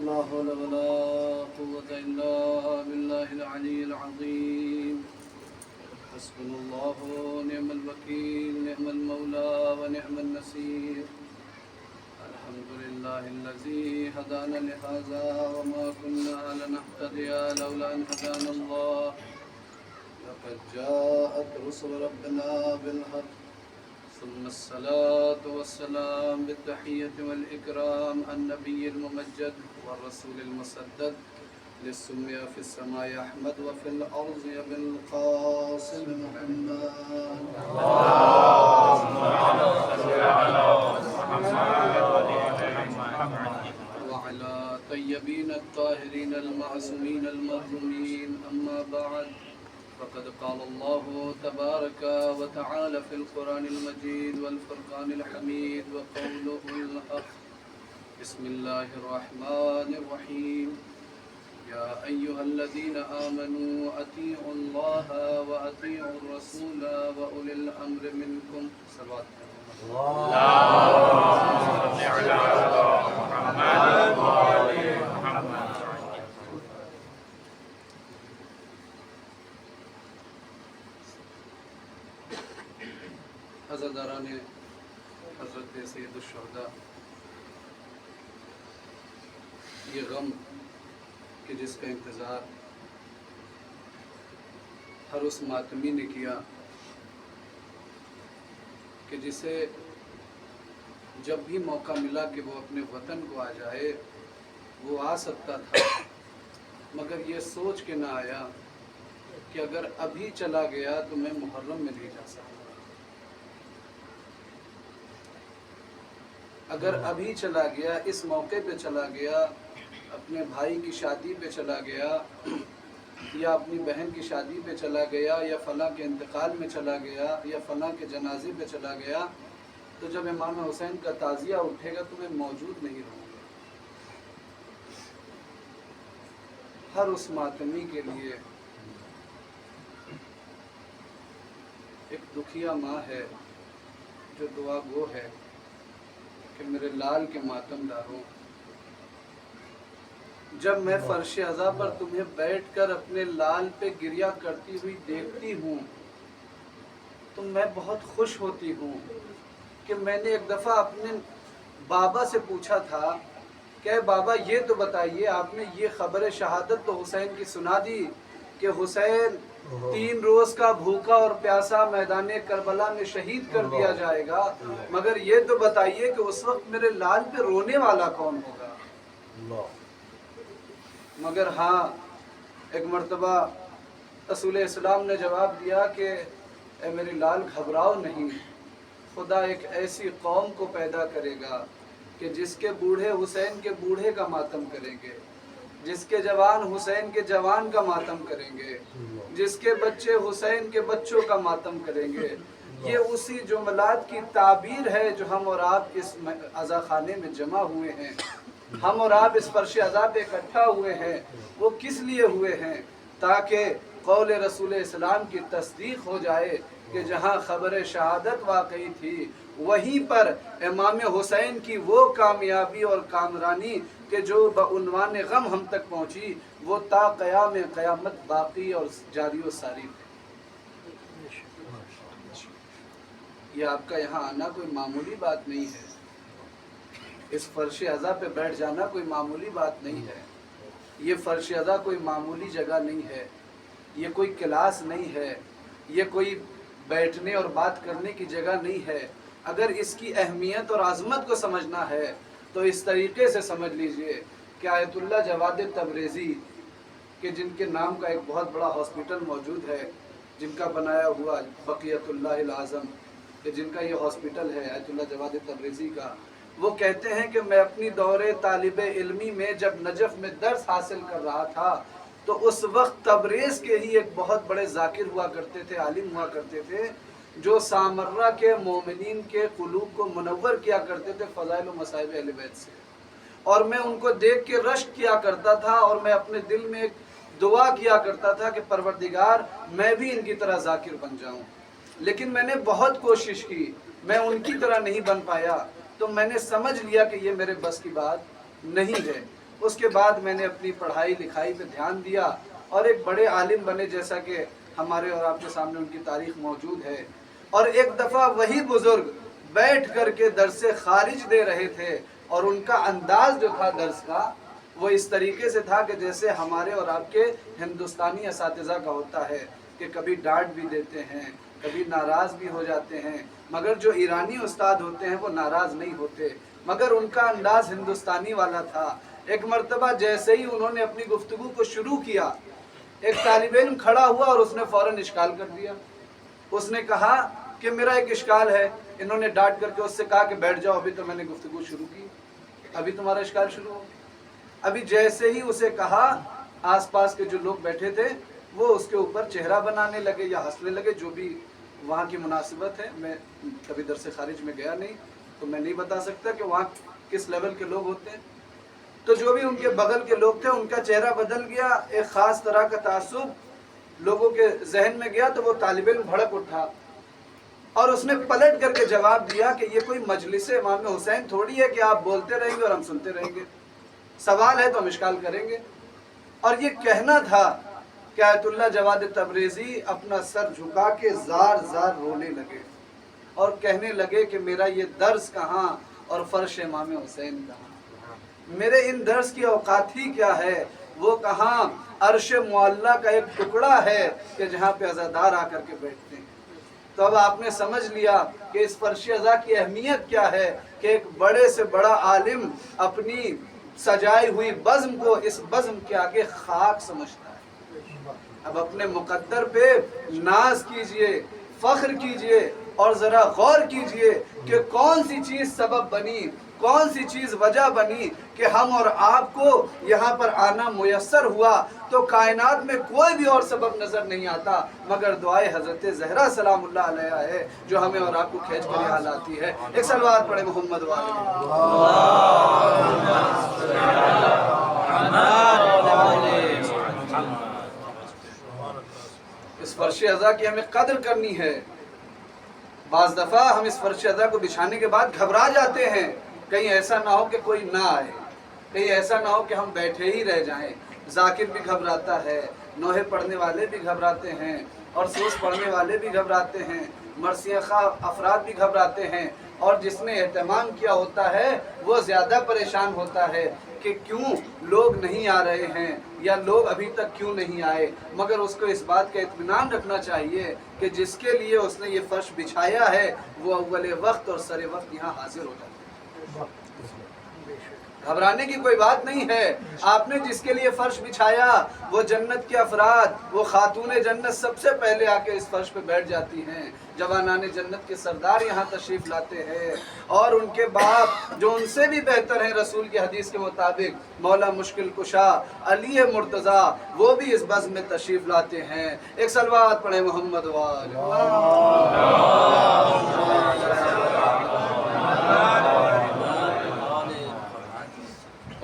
لا حول ولا قوة إلا بالله العلي العظيم. حسبنا الله ونعم الوكيل، نعم المولى ونعم النصير. الحمد لله الذي هدانا لهذا وما كنا لنهتدي لولا أن هدانا الله. لقد جاءت رسل ربنا بالحق، ثم الصلاة والسلام بالتحية والإكرام النبي الممجد والرسول المسدد، للسمي في السماء أحمد وفي الأرض بالقاسم محمد. وعلى طيبين الطاهرين المعصومين المرحومين. أما بعد، فقد قال الله تبارك وتعالى في القرآن المجيد والفرقان الحميد وقوله الحق. بسم الله الرحمن الرحيم. يا أيها الذين آمنوا أطيعوا الله وأطيعوا الرسول وأولي الأمر منكم. صلوات حضرتان حضرت سید الشہداء، یہ غم کہ جس کا انتظار ہر اس ماتمی نے کیا کہ جسے جب بھی موقع ملا کہ وہ اپنے وطن کو آ جائے وہ آ سکتا تھا، مگر یہ سوچ کے نہ آیا کہ اگر ابھی چلا گیا تو میں محرم میں نہیں جا سکتا، اگر ابھی چلا گیا، اس موقع پہ چلا گیا، اپنے بھائی کی شادی پہ چلا گیا یا اپنی بہن کی شادی پہ چلا گیا یا فلاں کے انتقال میں چلا گیا یا فلاں کے جنازے پہ چلا گیا، تو جب امام حسین کا تعزیہ اٹھے گا تو میں موجود نہیں رہوں گا۔ ہر اس ماتمی کے لیے ایک دکھیا ماں ہے جو دعا گو ہے کہ میرے لال کے ماتم داروں، جب میں فرش عزا پر تمہیں بیٹھ کر اپنے لال پہ گریہ کرتی ہوئی دیکھتی ہوں تو میں بہت خوش ہوتی ہوں کہ میں نے ایک دفعہ اپنے بابا سے پوچھا تھا کہ بابا یہ تو بتائیے، آپ نے یہ خبر شہادت تو حسین کی سنا دی کہ حسین 3 روز کا بھوکا اور پیاسا میدان کربلا میں شہید کر دیا جائے گا، مگر یہ تو بتائیے کہ اس وقت میرے لال پہ رونے والا کون ہوگا؟ مگر ہاں، ایک مرتبہ رسول اسلام نے جواب دیا کہ اے میری لال گھبراؤ نہیں، خدا ایک ایسی قوم کو پیدا کرے گا کہ جس کے بوڑھے حسین کے بوڑھے کا ماتم کریں گے، جس کے جوان حسین کے جوان کا ماتم کریں گے، جس کے بچے حسین کے بچوں کا ماتم کریں گے۔ یہ اسی جملات کی تعبیر ہے جو ہم اور آپ اس عزا خانے میں جمع ہوئے ہیں، ہم اور آپ اس فرش عزا پہ اکٹھا ہوئے ہیں۔ وہ کس لیے ہوئے ہیں؟ تاکہ قول رسول اسلام کی تصدیق ہو جائے کہ جہاں خبر شہادت واقعی تھی وہیں پر امام حسین کی وہ کامیابی اور کامرانی کہ جو بعنوان غم ہم تک پہنچی، وہ تا قیام قیامت باقی اور جاری و ساری ہے۔ یہ آپ کا یہاں آنا کوئی معمولی بات نہیں ہے، اس فرش عزا پہ بیٹھ جانا کوئی معمولی بات نہیں ہے، یہ فرش عزا کوئی معمولی جگہ نہیں ہے، یہ کوئی کلاس نہیں ہے، یہ کوئی بیٹھنے اور بات کرنے کی جگہ نہیں ہے۔ اگر اس کی اہمیت اور عظمت کو سمجھنا ہے تو اس طریقے سے سمجھ لیجئے کہ آیت اللہ جواد تبریزی کہ جن کے نام کا ایک بہت بڑا ہاسپٹل موجود ہے، جن کا بنایا ہوا بقیت اللہ العظم، کہ جن کا یہ ہاسپٹل ہے آیت اللہ جواد تبریزی کا، وہ کہتے ہیں کہ میں اپنی دور طالب علمی میں جب نجف میں درس حاصل کر رہا تھا تو اس وقت تبریز کے ہی ایک بہت بڑے ذاکر ہوا کرتے تھے، عالم ہوا کرتے تھے، جو سامرہ کے مومنین کے قلوب کو منور کیا کرتے تھے فضائل و مصائب اہل بیت سے، اور میں ان کو دیکھ کے رشک کیا کرتا تھا اور میں اپنے دل میں ایک دعا کیا کرتا تھا کہ پروردگار میں بھی ان کی طرح ذاکر بن جاؤں، لیکن میں نے بہت کوشش کی، میں ان کی طرح نہیں بن پایا، تو میں نے سمجھ لیا کہ یہ میرے بس کی بات نہیں ہے۔ اس کے بعد میں نے اپنی پڑھائی لکھائی پہ دھیان دیا اور ایک بڑے عالم بنے، جیسا کہ ہمارے اور آپ کے سامنے ان کی تاریخ موجود ہے۔ اور ایک دفعہ وہی بزرگ بیٹھ کر کے درس خارج دے رہے تھے، اور ان کا انداز جو تھا درس کا وہ اس طریقے سے تھا کہ جیسے ہمارے اور آپ کے ہندوستانی اساتذہ کا ہوتا ہے کہ کبھی ڈانٹ بھی دیتے ہیں، کبھی ناراض بھی ہو جاتے ہیں، مگر جو ایرانی استاد ہوتے ہیں وہ ناراض نہیں ہوتے، مگر ان کا انداز ہندوستانی والا تھا۔ ایک مرتبہ جیسے ہی انہوں نے اپنی گفتگو کو شروع کیا، ایک طالب علم کھڑا ہوا اور اس نے فوراً اشکال کر دیا۔ اس نے کہا کہ میرا ایک اشکال ہے۔ انہوں نے ڈانٹ کر کے اس سے کہا کہ بیٹھ جاؤ، ابھی تو میں نے گفتگو شروع کی، ابھی تمہارا اشکال شروع ہو۔ ابھی جیسے ہی اسے کہا، آس پاس کے جو لوگ بیٹھے تھے وہ اس کے اوپر چہرہ بنانے لگے یا ہنسنے لگے، جو بھی وہاں کی مناسبت ہے۔ میں کبھی درس خارج میں گیا نہیں تو میں نہیں بتا سکتا کہ وہاں کس لیول کے لوگ ہوتے ہیں۔ تو جو بھی ان کے بغل کے لوگ تھے ان کا چہرہ بدل گیا، ایک خاص طرح کا تعصب لوگوں کے ذہن میں گیا، تو وہ طالب علم بھڑک اٹھا اور اس نے پلٹ کر کے جواب دیا کہ یہ کوئی مجلس امام حسین تھوڑی ہے کہ آپ بولتے رہیں گے اور ہم سنتے رہیں گے، سوال ہے تو ہم اشکال کریں گے۔ اور یہ کہنا تھا کہ آیت اللہ جواد تبریزی اپنا سر جھکا کے زار زار رونے لگے اور کہنے لگے کہ میرا یہ درس کہاں اور فرش امام حسین کہاں، میرے ان درس کی اوقات ہی کیا ہے، وہ کہاں عرش معلیٰ کا ایک ٹکڑا ہے کہ جہاں پہ عزادار آ کر کے بیٹھتے ہیں۔ تو اب آپ نے سمجھ لیا کہ اس فرش عزا کی اہمیت کیا ہے کہ ایک بڑے سے بڑا عالم اپنی سجائی ہوئی بزم کو اس بزم کے آگے خاک سمجھتا ہے۔ اب اپنے مقدر پہ ناز کیجئے، فخر کیجئے اور ذرا غور کیجئے کہ کون سی چیز سبب بنی، کون سی چیز وجہ بنی کہ ہم اور آپ کو یہاں پر آنا میسر ہوا۔ تو کائنات میں کوئی بھی اور سبب نظر نہیں آتا مگر دعائے حضرت زہرا سلام اللہ علیہ ہے جو ہمیں اور آپ کو کھینچ کر یہاں لاتی ہے۔ ایک صلوات پڑھے محمد والے۔ اس فرش عزا کی ہمیں قدر کرنی ہے۔ بعض دفعہ ہم اس فرش عزا کو بچھانے کے بعد گھبرا جاتے ہیں، کہیں ایسا نہ ہو کہ کوئی نہ آئے، کہیں ایسا نہ ہو کہ ہم بیٹھے ہی رہ جائیں۔ ذاکر بھی گھبراتا ہے، نوحے پڑھنے والے بھی گھبراتے ہیں، اور سوز پڑھنے والے بھی گھبراتے ہیں، مرثیہ خواہ افراد بھی گھبراتے ہیں، اور جس نے اہتمام کیا ہوتا ہے وہ زیادہ پریشان ہوتا ہے کہ کیوں لوگ نہیں آ رہے ہیں یا لوگ ابھی تک کیوں نہیں آئے۔ مگر اس کو اس بات کا اطمینان رکھنا چاہیے کہ جس کے لیے اس نے یہ فرش بچھایا ہے وہ اول وقت اور سر وقت یہاں حاضر ہو جاتا ہے۔ گھبرانے کی کوئی بات نہیں ہے۔ آپ نے جس کے لیے فرش بچھایا وہ جنت کے افراد، وہ خاتون جنت سب سے پہلے آ کے اس فرش پہ بیٹھ جاتی ہیں۔ جوانان جنت کے سردار یہاں تشریف لاتے ہیں، اور ان کے باپ جو ان سے بھی بہتر ہیں رسول کی حدیث کے مطابق، مولا مشکل کشا علی مرتضیٰ، وہ بھی اس بزم میں تشریف لاتے ہیں۔ ایک صلوات پڑھیں محمد وال۔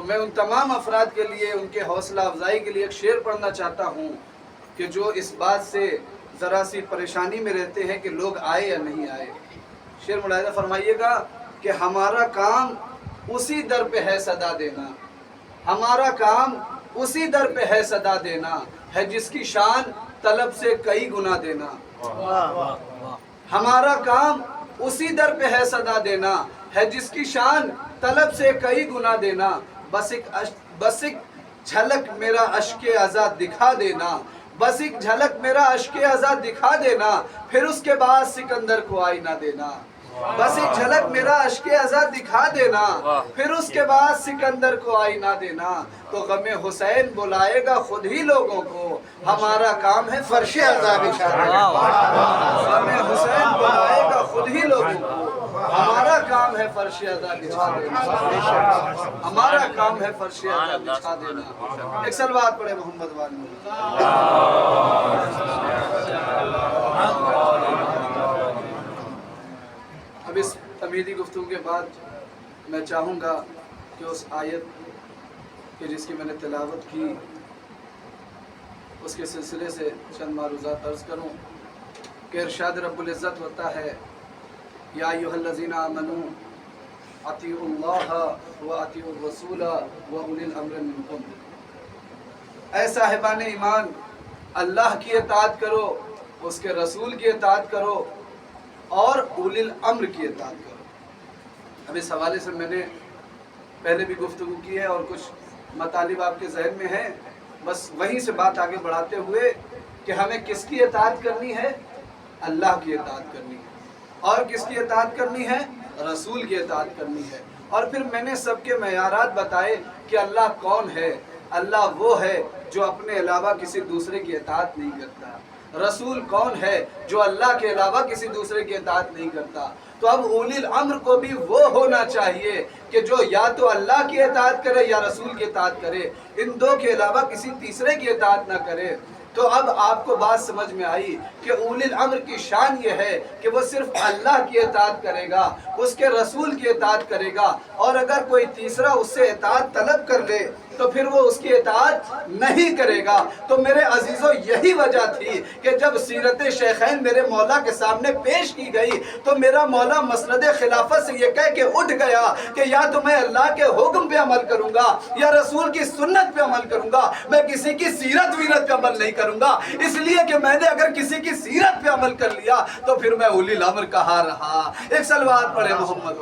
میں ان تمام افراد کے لیے ان کے حوصلہ افزائی کے لیے ایک شعر پڑھنا چاہتا ہوں کہ جو اس بات سے ذرا سی پریشانی میں رہتے ہیں کہ لوگ آئے یا نہیں آئے۔ شعر ملاحظہ فرمائیے گا کہ ہمارا کام اسی در پہ ہے صدا دینا، ہمارا کام اسی در پہ ہے صدا دینا، ہے جس کی شان طلب سے کئی گنا دینا۔ ہمارا کام اسی در پہ ہے صدا دینا، ہے جس کی شان طلب سے کئی گنا دینا، بس ایک جھلک میرا اشک عزا دکھا دینا، بس ایک جھلک میرا اشک عزا دکھا دینا، پھر اس کے بعد سکندر کو آئینہ دینا۔ بس ایک جھلک میرا اشک عزا دکھا دینا، پھر اس کے بعد سکندر کو آئینہ دینا۔ تو غم حسین بلائے گا خود ہی لوگوں کو، ہمارا کام ہے فرش عزا بچھا دینا۔ غم حسین بلائے گا خود ہی لوگوں کو، ہمارا کام ہے فرش عزا بچھا دینا، ہمارا کام ہے فرش عزا بچھا دینا۔ ایک صلوات پڑھے محمد والی۔ اب اس تمہیدی گفتگو کے بعد میں چاہوں گا کہ اس آیت کہ جس کی میں نے تلاوت کی اس کے سلسلے سے چند معروضات عرض کروں کہ ارشاد رب العزت ہوتا ہے یا ایھا الذین آمنوا अतीउल्लाह व अतीउर रसूल व उलिल अम्र मिनकुम। ऐ साहिबान ईमान, अल्लाह की इताअत करो, उसके रसूल की इताअत करो और उलिल अम्र की इताअत करो। अब इस हवाले से मैंने पहले भी गुफ्तगू की है और कुछ मतालिब आपके जहन में है, बस वहीं से बात आगे बढ़ाते हुए कि हमें किसकी इताअत करनी है? अल्लाह की इताअत करनी है। और किसकी इताअत करनी है? रसूल की इताअत करनी है। और फिर मैंने सबके मयारात बताए कि अल्लाह कौन है। अल्लाह वो है जो अपने अलावा किसी दूसरे की इताअत नहीं करता। रसूल कौन है? जो अल्लाह के अलावा किसी दूसरे की इताअत नहीं करता। तो अब उलिल अम्र को भी वो होना चाहिए कि जो या तो अल्लाह की इताअत करे या रसूल की इताअत करे, इन दो के अलावा किसी तीसरे की इताअत ना करे। तो अब आपको बात समझ में आई कि उलिल अम्र की शान ये है कि वो सिर्फ अल्लाह की इताअत करेगा, उसके रसूल की इताअत करेगा, और अगर कोई तीसरा उससे इताअत तलब कर ले तो फिर वो उसकी इताअत नहीं करेगा। तो मेरे अजीजों, यही वजह थी कि जब सीरत शेखैन मेरे मौला के सामने पेश की गई तो मेरा मौला मसनद खिलाफत से ये कह के उठ गया कि या तो मैं अल्लाह के हुक्म पे अमल करूंगा या रसूल की सुन्नत पे अमल करूंगा, मैं किसी की सीरत वीरत पे अमल नहीं करूंगा। इसलिए कि मैंने अगर किसी की सीरत पे अमल कर लिया तो फिर मैं उलिल अम्र कहाँ रहा। एक सलवात पढ़े मोहम्मद।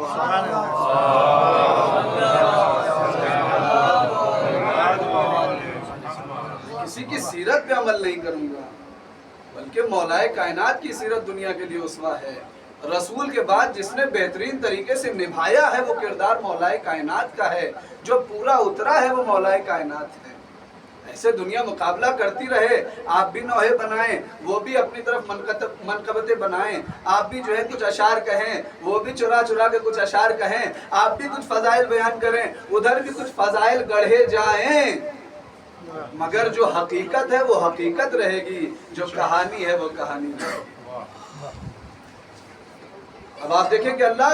किसी की सीरत पे अमल नहीं करूंगा, बल्कि मौलाए कायनात की सीरत दुनिया के लिए उसवा है। रसूल के बाद जिसने बेहतरीन तरीके से निभाया है वो किरदार मौलाए कायनात का है, जो पूरा उतरा है वो मौलाए कायनात है। ऐसे दुनिया मुकाबला करती रहे, आप भी नौहे बनाएं, वो भी अपनी तरफ मनकबतें बनाएं, आप भी जो है कुछ अशार कहें, वो भी चुरा चुरा के कुछ अशार कहें, आप भी कुछ फजाइल बयान करें, उधर भी कुछ फजाइल गढ़े जाएं, मगर जो हकीकत है वो हकीकत रहेगी, जो कहानी है वो कहानी रहेगी। अब आप देखें कि अल्लाह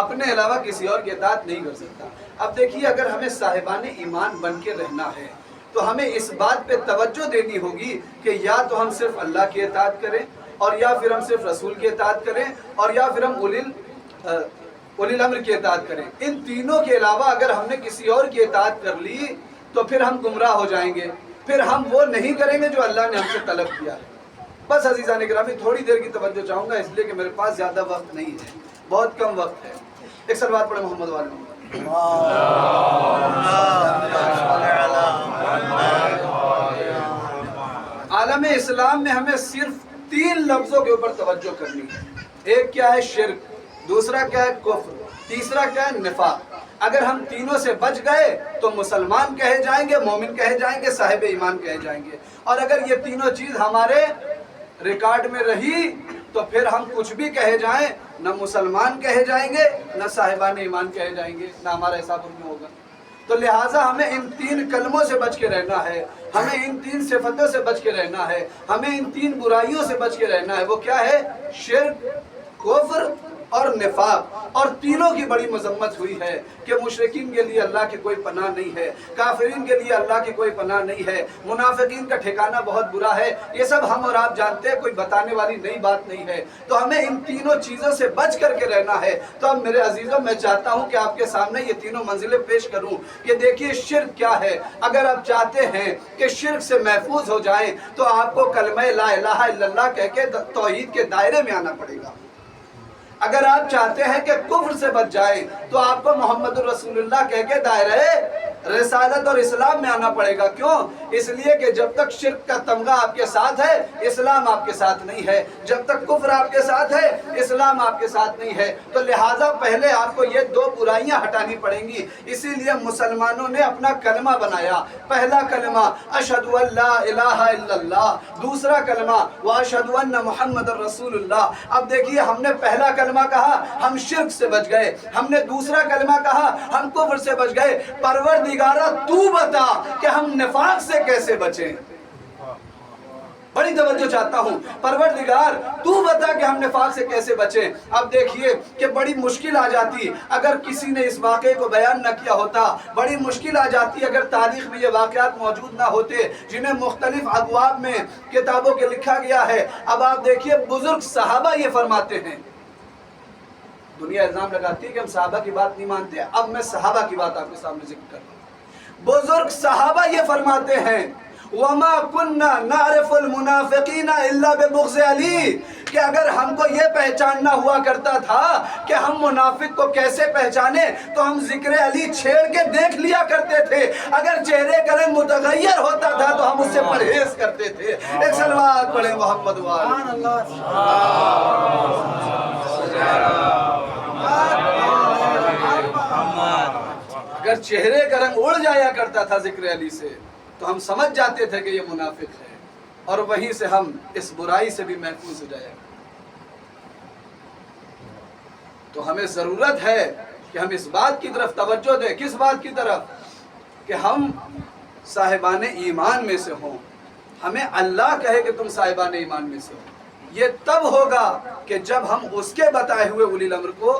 अपने अलावा किसी और की इताअत नहीं कर सकता। अब देखिए, अगर हमें साहिबान ईमान बन के रहना है तो हमें इस बात पे तवज्जो देनी होगी कि या तो हम सिर्फ अल्लाह की इताअत करें, और या फिर हम सिर्फ रसूल की इताअत करें, और या फिर हम उलिल अम्र की इताअत करें। इन तीनों के अलावा अगर हमने किसी और की इताअत कर ली तो फिर हम गुमराह हो जाएंगे, फिर हम वो नहीं करेंगे जो अल्लाह ने हमसे तलब किया है। बस अज़ीज़ान गिरामी, थोड़ी देर की तवज्जो चाहूँगा, इसलिए कि मेरे पास ज़्यादा वक्त नहीं है, बहुत कम वक्त है। एक सलवात पढ़े मोहम्मद वाले। आलम इस्लाम में हमें सिर्फ 3 लफ्ज़ों के ऊपर तवज्जो करनी है। एक क्या है? शिर्क, दूसरा क्या है? कुफ्र, तीसरा क्या है? निफाक। अगर हम तीनों से बच गए तो मुसलमान कहे जाएंगे, मोमिन कहे जाएंगे, साहिब ईमान कहे जाएंगे। और अगर ये तीनों चीज़ हमारे रिकॉर्ड में रही तो फिर हम कुछ भी कहे जाएं, न मुसलमान कहे जाएंगे, न साहिबान ईमान कहे जाएंगे, न हमारा हिसाब उनमें होगा। तो लिहाजा हमें इन 3 कलमों से बच के रहना है, हमें इन 3 सिफतों से बच के रहना है, हमें इन 3 बुराइयों से बच के रहना है। वो क्या है? शिर्क, कुफ्र और निफाक। और तीनों की बड़ी मजम्मत हुई है कि मुशरिकीन के लिए अल्लाह की कोई पनाह नहीं है, काफिरीन के लिए अल्लाह की कोई पनाह नहीं है, मुनाफिकीन का ठिकाना बहुत बुरा है। ये सब हम और आप जानते हैं, कोई बताने वाली नई बात नहीं है। तो हमें इन तीनों चीज़ों से बच करके रहना है। तो अब मेरे अजीज़ों, मैं चाहता हूँ कि आपके सामने ये तीनों मंजिलें पेश करूँ कि देखिए शिर्क क्या है। अगर आप चाहते हैं कि शिर्क से महफूज हो जाएं तो आपको कलमे ला इलाहा इल्लल्लाह कह के तौहीद के दायरे में आना पड़ेगा। अगर आप चाहते हैं कि कुफ्र से बच जाए तो आपको मोहम्मद रसूलुल्लाह कह के दायरे रिसालत और इस्लाम में आना पड़ेगा। क्यों? इसलिए कि जब तक शिर्क का तमगा आपके साथ है, इस्लाम आपके साथ नहीं है। जब तक कुफ्र आपके साथ है, इस्लाम आपके साथ नहीं है। तो लिहाजा पहले आपको ये 2 बुराइयां हटानी पड़ेंगी। इसीलिए मुसलमानों ने अपना कलमा बनाया। पहला कलमा अशहदु अल्ला इलाहा इल्लल्लाह, दूसरा कलमा व अशहदु अन्ना मुहम्मदुर रसूलुल्लाह। अब देखिए, हमने पहला कलमा कहा, हम शिर्क से बच गए। हमने दूसरा कलमा कहा, हम कुफ्र से बच गए। परवरदिगारा, तू बता कि हम निफाक से कैसे बचें। बड़ी तवज्जो चाहता हूँ। परवरदिगार, तू बता कि हम निफाक से कैसे बचें। अब देखिए कि बड़ी मुश्किल आ जाती अगर किसी ने इस वाक़े को बयान न किया होता। बड़ी मुश्किल आ जाती अगर तारीख़ में ये वाक़यात मौजूद ना होते जिन्हें मुख्तलिफ अबवाब में किताबों के लिखा गया है। अब आप देखिए, बुजुर्ग सहाबा ये फरमाते हैं, दुनिया इल्ज़ाम लगाती है कि हम सहाबा की बात नहीं मानते। अब मैं सहाबा की बात आपके सामने जिक्र कर रहा हूँ। बुजुर्ग सहाबा ये फरमाते हैं वमा कुन्ना नारिफुल मुनाफिकीना इल्ला बिबुग़्ज़ अली, कि अगर हमको ये पहचानना हुआ करता था कि हम मुनाफिक को कैसे पहचाने तो हम जिक्र अली छेड़ के देख लिया करते थे। अगर चेहरे का रंग मुतगय्यर होता था तो हम उससे परहेज करते थे। एक सलवात पढ़े मोहम्मद वाले। अगर चेहरे का रंग उड़ जाया करता था जिक्र अली से तो हम समझ जाते थे कि ये मुनाफिक है, और वहीं से हम इस बुराई से भी महफूज हो जाएगा। तो हमें ज़रूरत है कि हम इस बात की तरफ तवज्जो दें। किस बात की तरफ? कि हम साहिबान ईमान में से हों। हमें अल्लाह कहे कि तुम साहिबान ईमान में से हो। ये तब होगा कि जब हम उसके बताए हुए उलिल अम्र को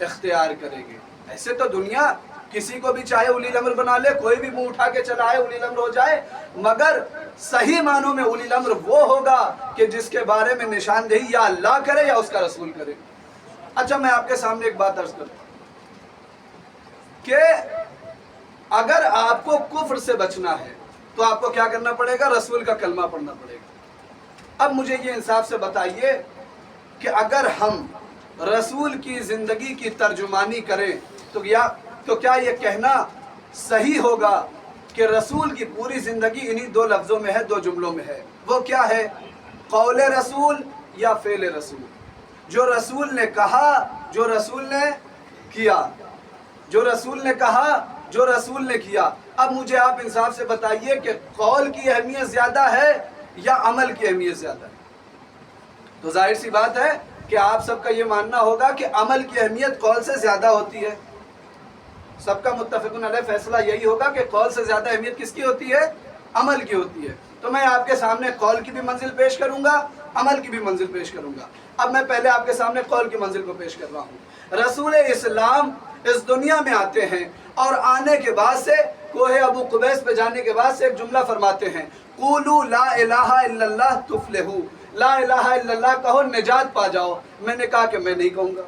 इख्तियार करेंगे। ऐसे तो दुनिया किसी को भी चाहे उलिल अम्र बना ले, कोई भी मुंह उठा के चला आए उलिल अम्र हो जाए, मगर सही मानों में उलिल अम्र वो होगा कि जिसके बारे में निशानदेही या अल्लाह करे या उसका रसूल करे। अच्छा, मैं आपके सामने एक बात अर्ज करता हूं कि अगर आपको कुफ्र से बचना है तो आपको क्या करना पड़ेगा? रसूल का कलमा पढ़ना पड़ेगा। अब मुझे ये इंसाफ से बताइए कि अगर हम रसूल की जिंदगी की तर्जुमानी करें तो क्या ये कहना सही होगा कि रसूल की पूरी जिंदगी इन्हीं दो लफ्ज़ों में है, दो जुमलों में है? वो क्या है? कौले रसूल या फेले रसूल। जो रसूल ने कहा, जो रसूल ने किया, जो रसूल ने कहा, जो रसूल ने किया। अब मुझे आप इंसाफ से बताइए कि कौल की अहमियत ज़्यादा है या अमल की अहमियत ज़्यादा है? तो जाहिर सी बात है कि आप सबका ये मानना होगा कि अमल की अहमियत कौल से ज़्यादा होती है। सबका मुत्तफ़िक़ुन अलैह फैसला यही होगा कि कौल से ज़्यादा अहमियत किसकी होती है? अमल की होती है। तो मैं आपके सामने कौल की भी मंजिल पेश करूँगा, अमल की भी मंजिल पेश करूँगा। अब मैं पहले आपके सामने कौल की मंजिल को पेश कर रहा हूँ। रसूल इस्लाम इस दुनिया में आते हैं और आने के बाद से कोहे अबू कुबैस पे जाने के बाद से एक जुमला फरमाते हैं, क़ूलू ला इलाहा इल्लल्लाह तुफ़्लिहू, ला इलाहा इल्लल्लाह कहो निजात पा जाओ। मैंने कहा कि मैं नहीं कहूँगा।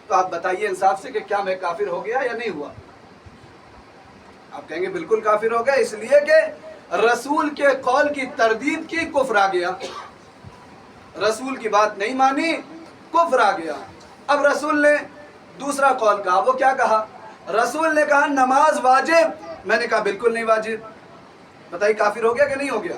तो आप बताइए इंसाफ से कि क्या मैं काफिर हो गया या नहीं हुआ? आप कहेंगे बिल्कुल काफिर हो गया, इसलिए कि रसूल के कौल की तरदीद की, कुफ्र आ गया। रसूल की बात नहीं मानी, कुफ्र आ गया। अब रसूल ने दूसरा कौल कहा। वो क्या कहा? रसूल ने कहा नमाज वाजिब। मैंने कहा बिल्कुल नहीं वाजिब। बताइए काफिर हो गया कि नहीं हो गया?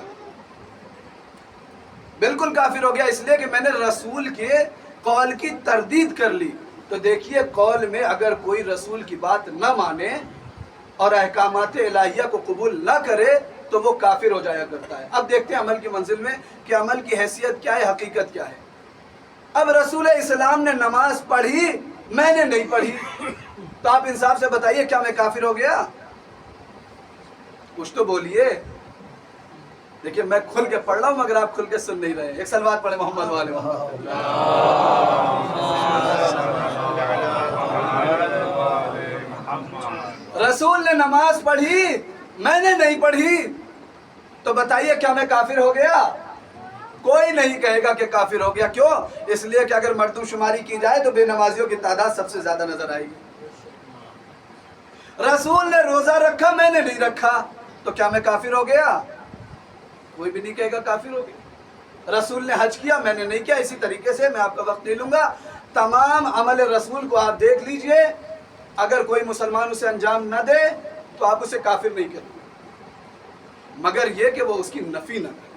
बिल्कुल काफिर हो गया, इसलिए कि मैंने रसूल के कौल की तरदीद कर ली। तो देखिए, कौल में अगर कोई रसूल की बात न माने और अहकामात इलाहिया को कबूल न करे तो वो काफिर हो जाया करता है। अब देखते हैं अमल की मंजिल में कि अमल की हैसियत क्या है, हकीकत क्या है। अब रसूल इस्लाम ने नमाज पढ़ी, मैंने नहीं पढ़ी, तो आप इंसाफ से बताइए क्या मैं काफिर हो गया? कुछ तो बोलिए। देखिए, मैं खुल के पढ़ रहा हूं मगर आप खुल के सुन नहीं रहे। एक सलवात पढ़े मोहम्मद वाले मोहम्मद। रसूल ने नमाज पढ़ी, मैंने नहीं पढ़ी, तो बताइए क्या मैं काफिर हो गया? कोई नहीं कहेगा कि काफिर हो गया। क्यों? इसलिए कि अगर मर्दमशुमारी की जाए तो बेनमाजियों की तादाद सबसे ज्यादा नजर आएगी। रसूल ने रोजा रखा, मैंने नहीं रखा, तो क्या मैं काफिर हो गया? कोई भी नहीं कहेगा काफिर हो गया। रसूल ने हज किया, मैंने नहीं किया। इसी तरीके से मैं आपका वक्त नहीं लूंगा, तमाम अमल रसूल को आप देख लीजिए। अगर कोई मुसलमान उसे अंजाम न दे तो आप उसे काफिर नहीं करेंगे, मगर यह कि वो उसकी नफी न करे।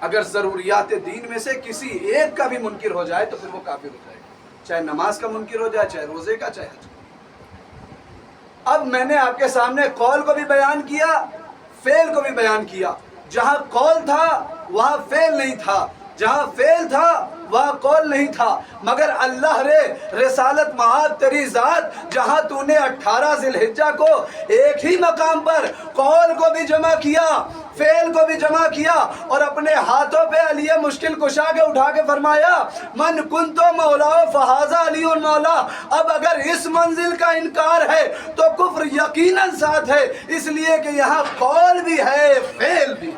अगर ज़रूरियात दीन में से किसी एक का भी मुनकिर हो जाए तो फिर वो काफिर हो जाएगा, चाहे नमाज का मुनकिर हो जाए, चाहे रोजे का, चाहे हज का। अब मैंने आपके सामने कौल को भी बयान किया, फेल को भी बयान किया। जहां कौल था वहां फेल नहीं था, जहां फेल था वहां कौल नहीं था। मगर अल्लाह रे रिसालत महाद तेरी जात, जहां तूने 18 ज़िलहिज्जा को एक ही मकाम पर कौल को भी जमा किया, फेल को भी जमा किया, और अपने हाथों पे अली मुश्किल कुशा के उठा के फरमाया मन कुंतो मौला फहाजा अली मौला। अब अगर इस मंजिल का इनकार है तो कुफ्र यकीनन साथ है, इसलिए कि यहाँ कौल भी है, फेल भी।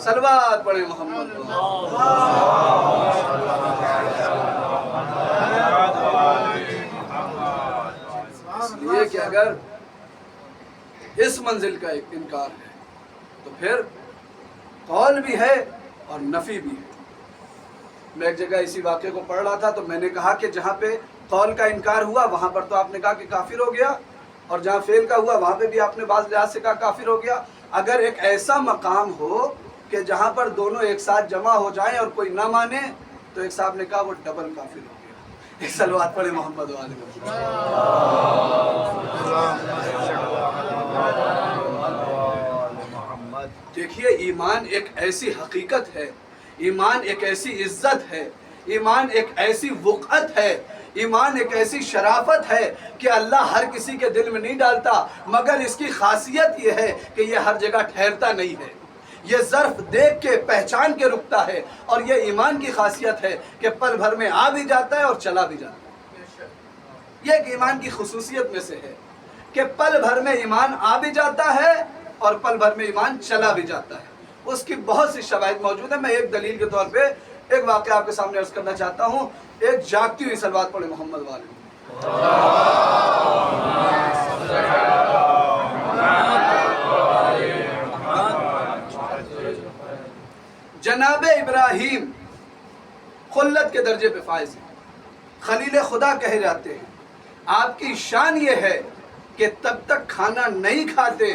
सलवात पढ़े मोहम्मद। इस मंजिल का एक इनकार है, तो फिर कौल भी है और नफ़ी भी है। मैं एक जगह इसी वाक़े को पढ़ रहा था तो मैंने कहा कि जहाँ पे कौल का इनकार हुआ वहाँ पर तो आपने कहा कि काफिर हो गया, और जहाँ फेल का हुआ वहाँ पे भी आपने बाज़ लिहाज से कहा काफिर हो गया। अगर एक ऐसा मकाम हो कि जहाँ पर दोनों एक साथ जमा हो जाएं और कोई ना माने, तो एक साहब ने कहा वो डबल काफिर हो गया। एक सलवात पढ़े मोहम्मद वाले। देखिए, ईमान एक ऐसी हकीकत है, ईमान एक ऐसी इज्जत है, ईमान एक ऐसी वक़्अत है, ईमान एक ऐसी शराफत है कि अल्लाह हर किसी के दिल में नहीं डालता, मगर इसकी खासियत ये है कि ये हर जगह ठहरता नहीं है, ये ज़र्फ देख के पहचान के रुकता है। और ये ईमान की खासियत है कि पल भर में आ भी जाता है और चला भी जाता है। ये एक ईमान की खुसूसियत में से है कि पल भर में ईमान आ भी जाता है और पल भर में ईमान चला भी जाता है। उसकी बहुत सी शवाहिद मौजूद है। मैं एक दलील के तौर पे एक वाक़या आपके सामने अर्ज करना चाहता हूँ। एक जागती हुई सलवात पढ़े मोहम्मद वाले। जनाबे इब्राहीम खुल्लत के दर्जे पे फाइज हैं, खलील खुदा कहे जाते हैं। आपकी शान ये है कि तब तक खाना नहीं खाते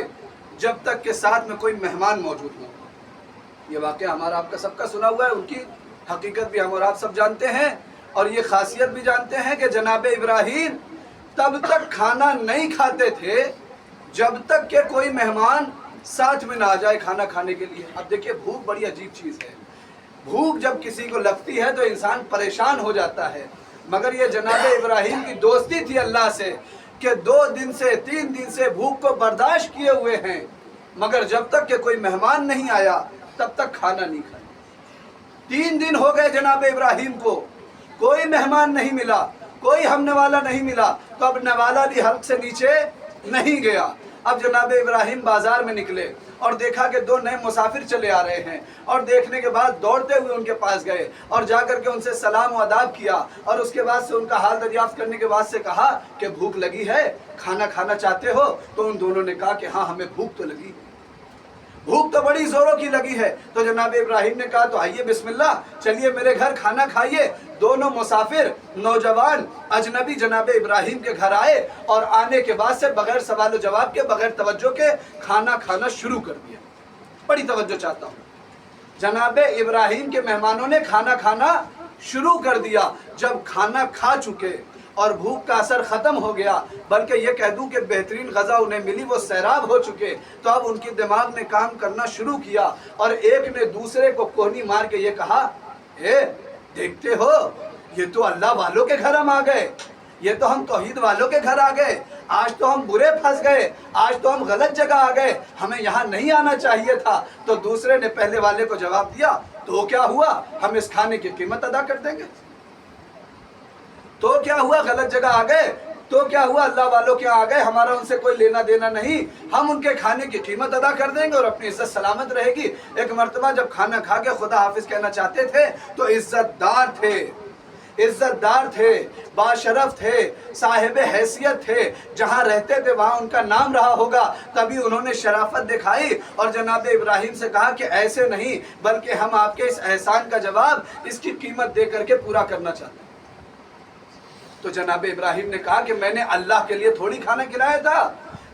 जब तक के साथ में कोई मेहमान मौजूद न हो। ये वाक़या हमारा आपका सबका सुना हुआ है, उनकी हकीकत भी हम और आप सब जानते हैं, और ये खासियत भी जानते हैं कि जनाब इब्राहीम तब तक खाना नहीं खाते थे जब तक कि कोई मेहमान साथ में ना आ जाए खाना खाने के लिए। अब देखिए, भूख बड़ी अजीब चीज़ है। भूख जब किसी को लगती है तो इंसान परेशान हो जाता है, मगर ये जनाब इब्राहीम की दोस्ती थी अल्लाह से कि 2 दिन से 3 दिन से भूख को बर्दाश्त किए हुए हैं, मगर जब तक कि कोई मेहमान नहीं आया तब तक खाना नहीं खाया। 3 दिन हो गए जनाब इब्राहीम को, कोई मेहमान नहीं मिला, कोई हमने वाला नहीं मिला, तो अब नवाला भी हल्क से नीचे नहीं गया। अब जनाब इब्राहीम बाजार में निकले और देखा कि 2 नए मुसाफिर चले आ रहे हैं, और देखने के बाद दौड़ते हुए उनके पास गए और जाकर के उनसे सलाम व अदाब किया, और उसके बाद से उनका हाल दरियाफ्त करने के बाद से कहा कि भूख लगी है, खाना खाना चाहते हो? तो उन दोनों ने कहा कि हाँ, हमें भूख तो लगी, भूख तो बड़ी जोरों की लगी है। तो जनाब इब्राहीम ने कहा तो आइए बिस्मिल्लाह, चलिए मेरे घर खाना खाइए। दोनों मुसाफिर नौजवान अजनबी जनाब इब्राहीम के घर आए और आने के बाद से बगैर सवाल जवाब के, बगैर तवज्जो के खाना खाना शुरू कर दिया। बड़ी तवज्जो चाहता हूँ। जनाब इब्राहीम के मेहमानों ने खाना खाना शुरू कर दिया। जब खाना खा चुके और भूख का असर ख़त्म हो गया, बल्कि ये कह दूं कि बेहतरीन ग़ज़ा उन्हें मिली, वो सैराब हो चुके, तो अब उनके दिमाग ने काम करना शुरू किया और एक ने दूसरे को कोहनी मार के ये कहा, देखते हो, ये तो अल्लाह वालों के घर हम आ गए, ये तो हम तौहीद वालों के घर आ गए, आज तो हम बुरे फंस गए, आज तो हम गलत जगह आ गए, हमें यहाँ नहीं आना चाहिए था। तो दूसरे ने पहले वाले को जवाब दिया, तो क्या हुआ, हम इस खाने की कीमत अदा कर देंगे। तो क्या हुआ, गलत जगह आ गए, तो क्या हुआ, अल्लाह वालों के आ गए, हमारा उनसे कोई लेना देना नहीं, हम उनके खाने की कीमत अदा कर देंगे और अपनी इज्जत सलामत रहेगी। एक मर्तबा जब खाना खा के खुदा हाफिज कहना चाहते थे तो इज्जतदार थे, बाशरफ थे, साहिब हैसियत थे, जहाँ रहते थे वहाँ उनका नाम रहा होगा। तभी उन्होंने शराफत दिखाई और जनाब इब्राहीम से कहा कि ऐसे नहीं, बल्कि हम आपके इस एहसान का जवाब इसकी कीमत दे करके पूरा करना चाहते हैं। तो जनाब इब्राहीम ने कहा कि मैंने अल्लाह के लिए थोड़ी खाना खिलाया था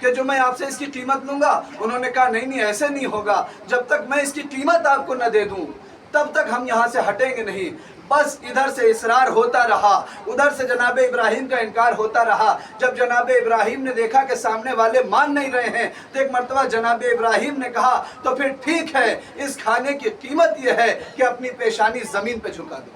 कि जो मैं आपसे इसकी कीमत लूंगा। उन्होंने कहा नहीं, ऐसे नहीं होगा, जब तक मैं इसकी कीमत आपको न दे दूं तब तक हम यहाँ से हटेंगे नहीं। बस इधर से इसरार होता रहा, उधर से जनाब इब्राहीम का इनकार होता रहा। जब जनाब इब्राहीम ने देखा कि सामने वाले मान नहीं रहे हैं, तो एक मर्तबा जनाब इब्राहीम ने कहा तो फिर ठीक है, इस खाने की कीमत यह है कि अपनी पेशानी ज़मीन पे झुका दो।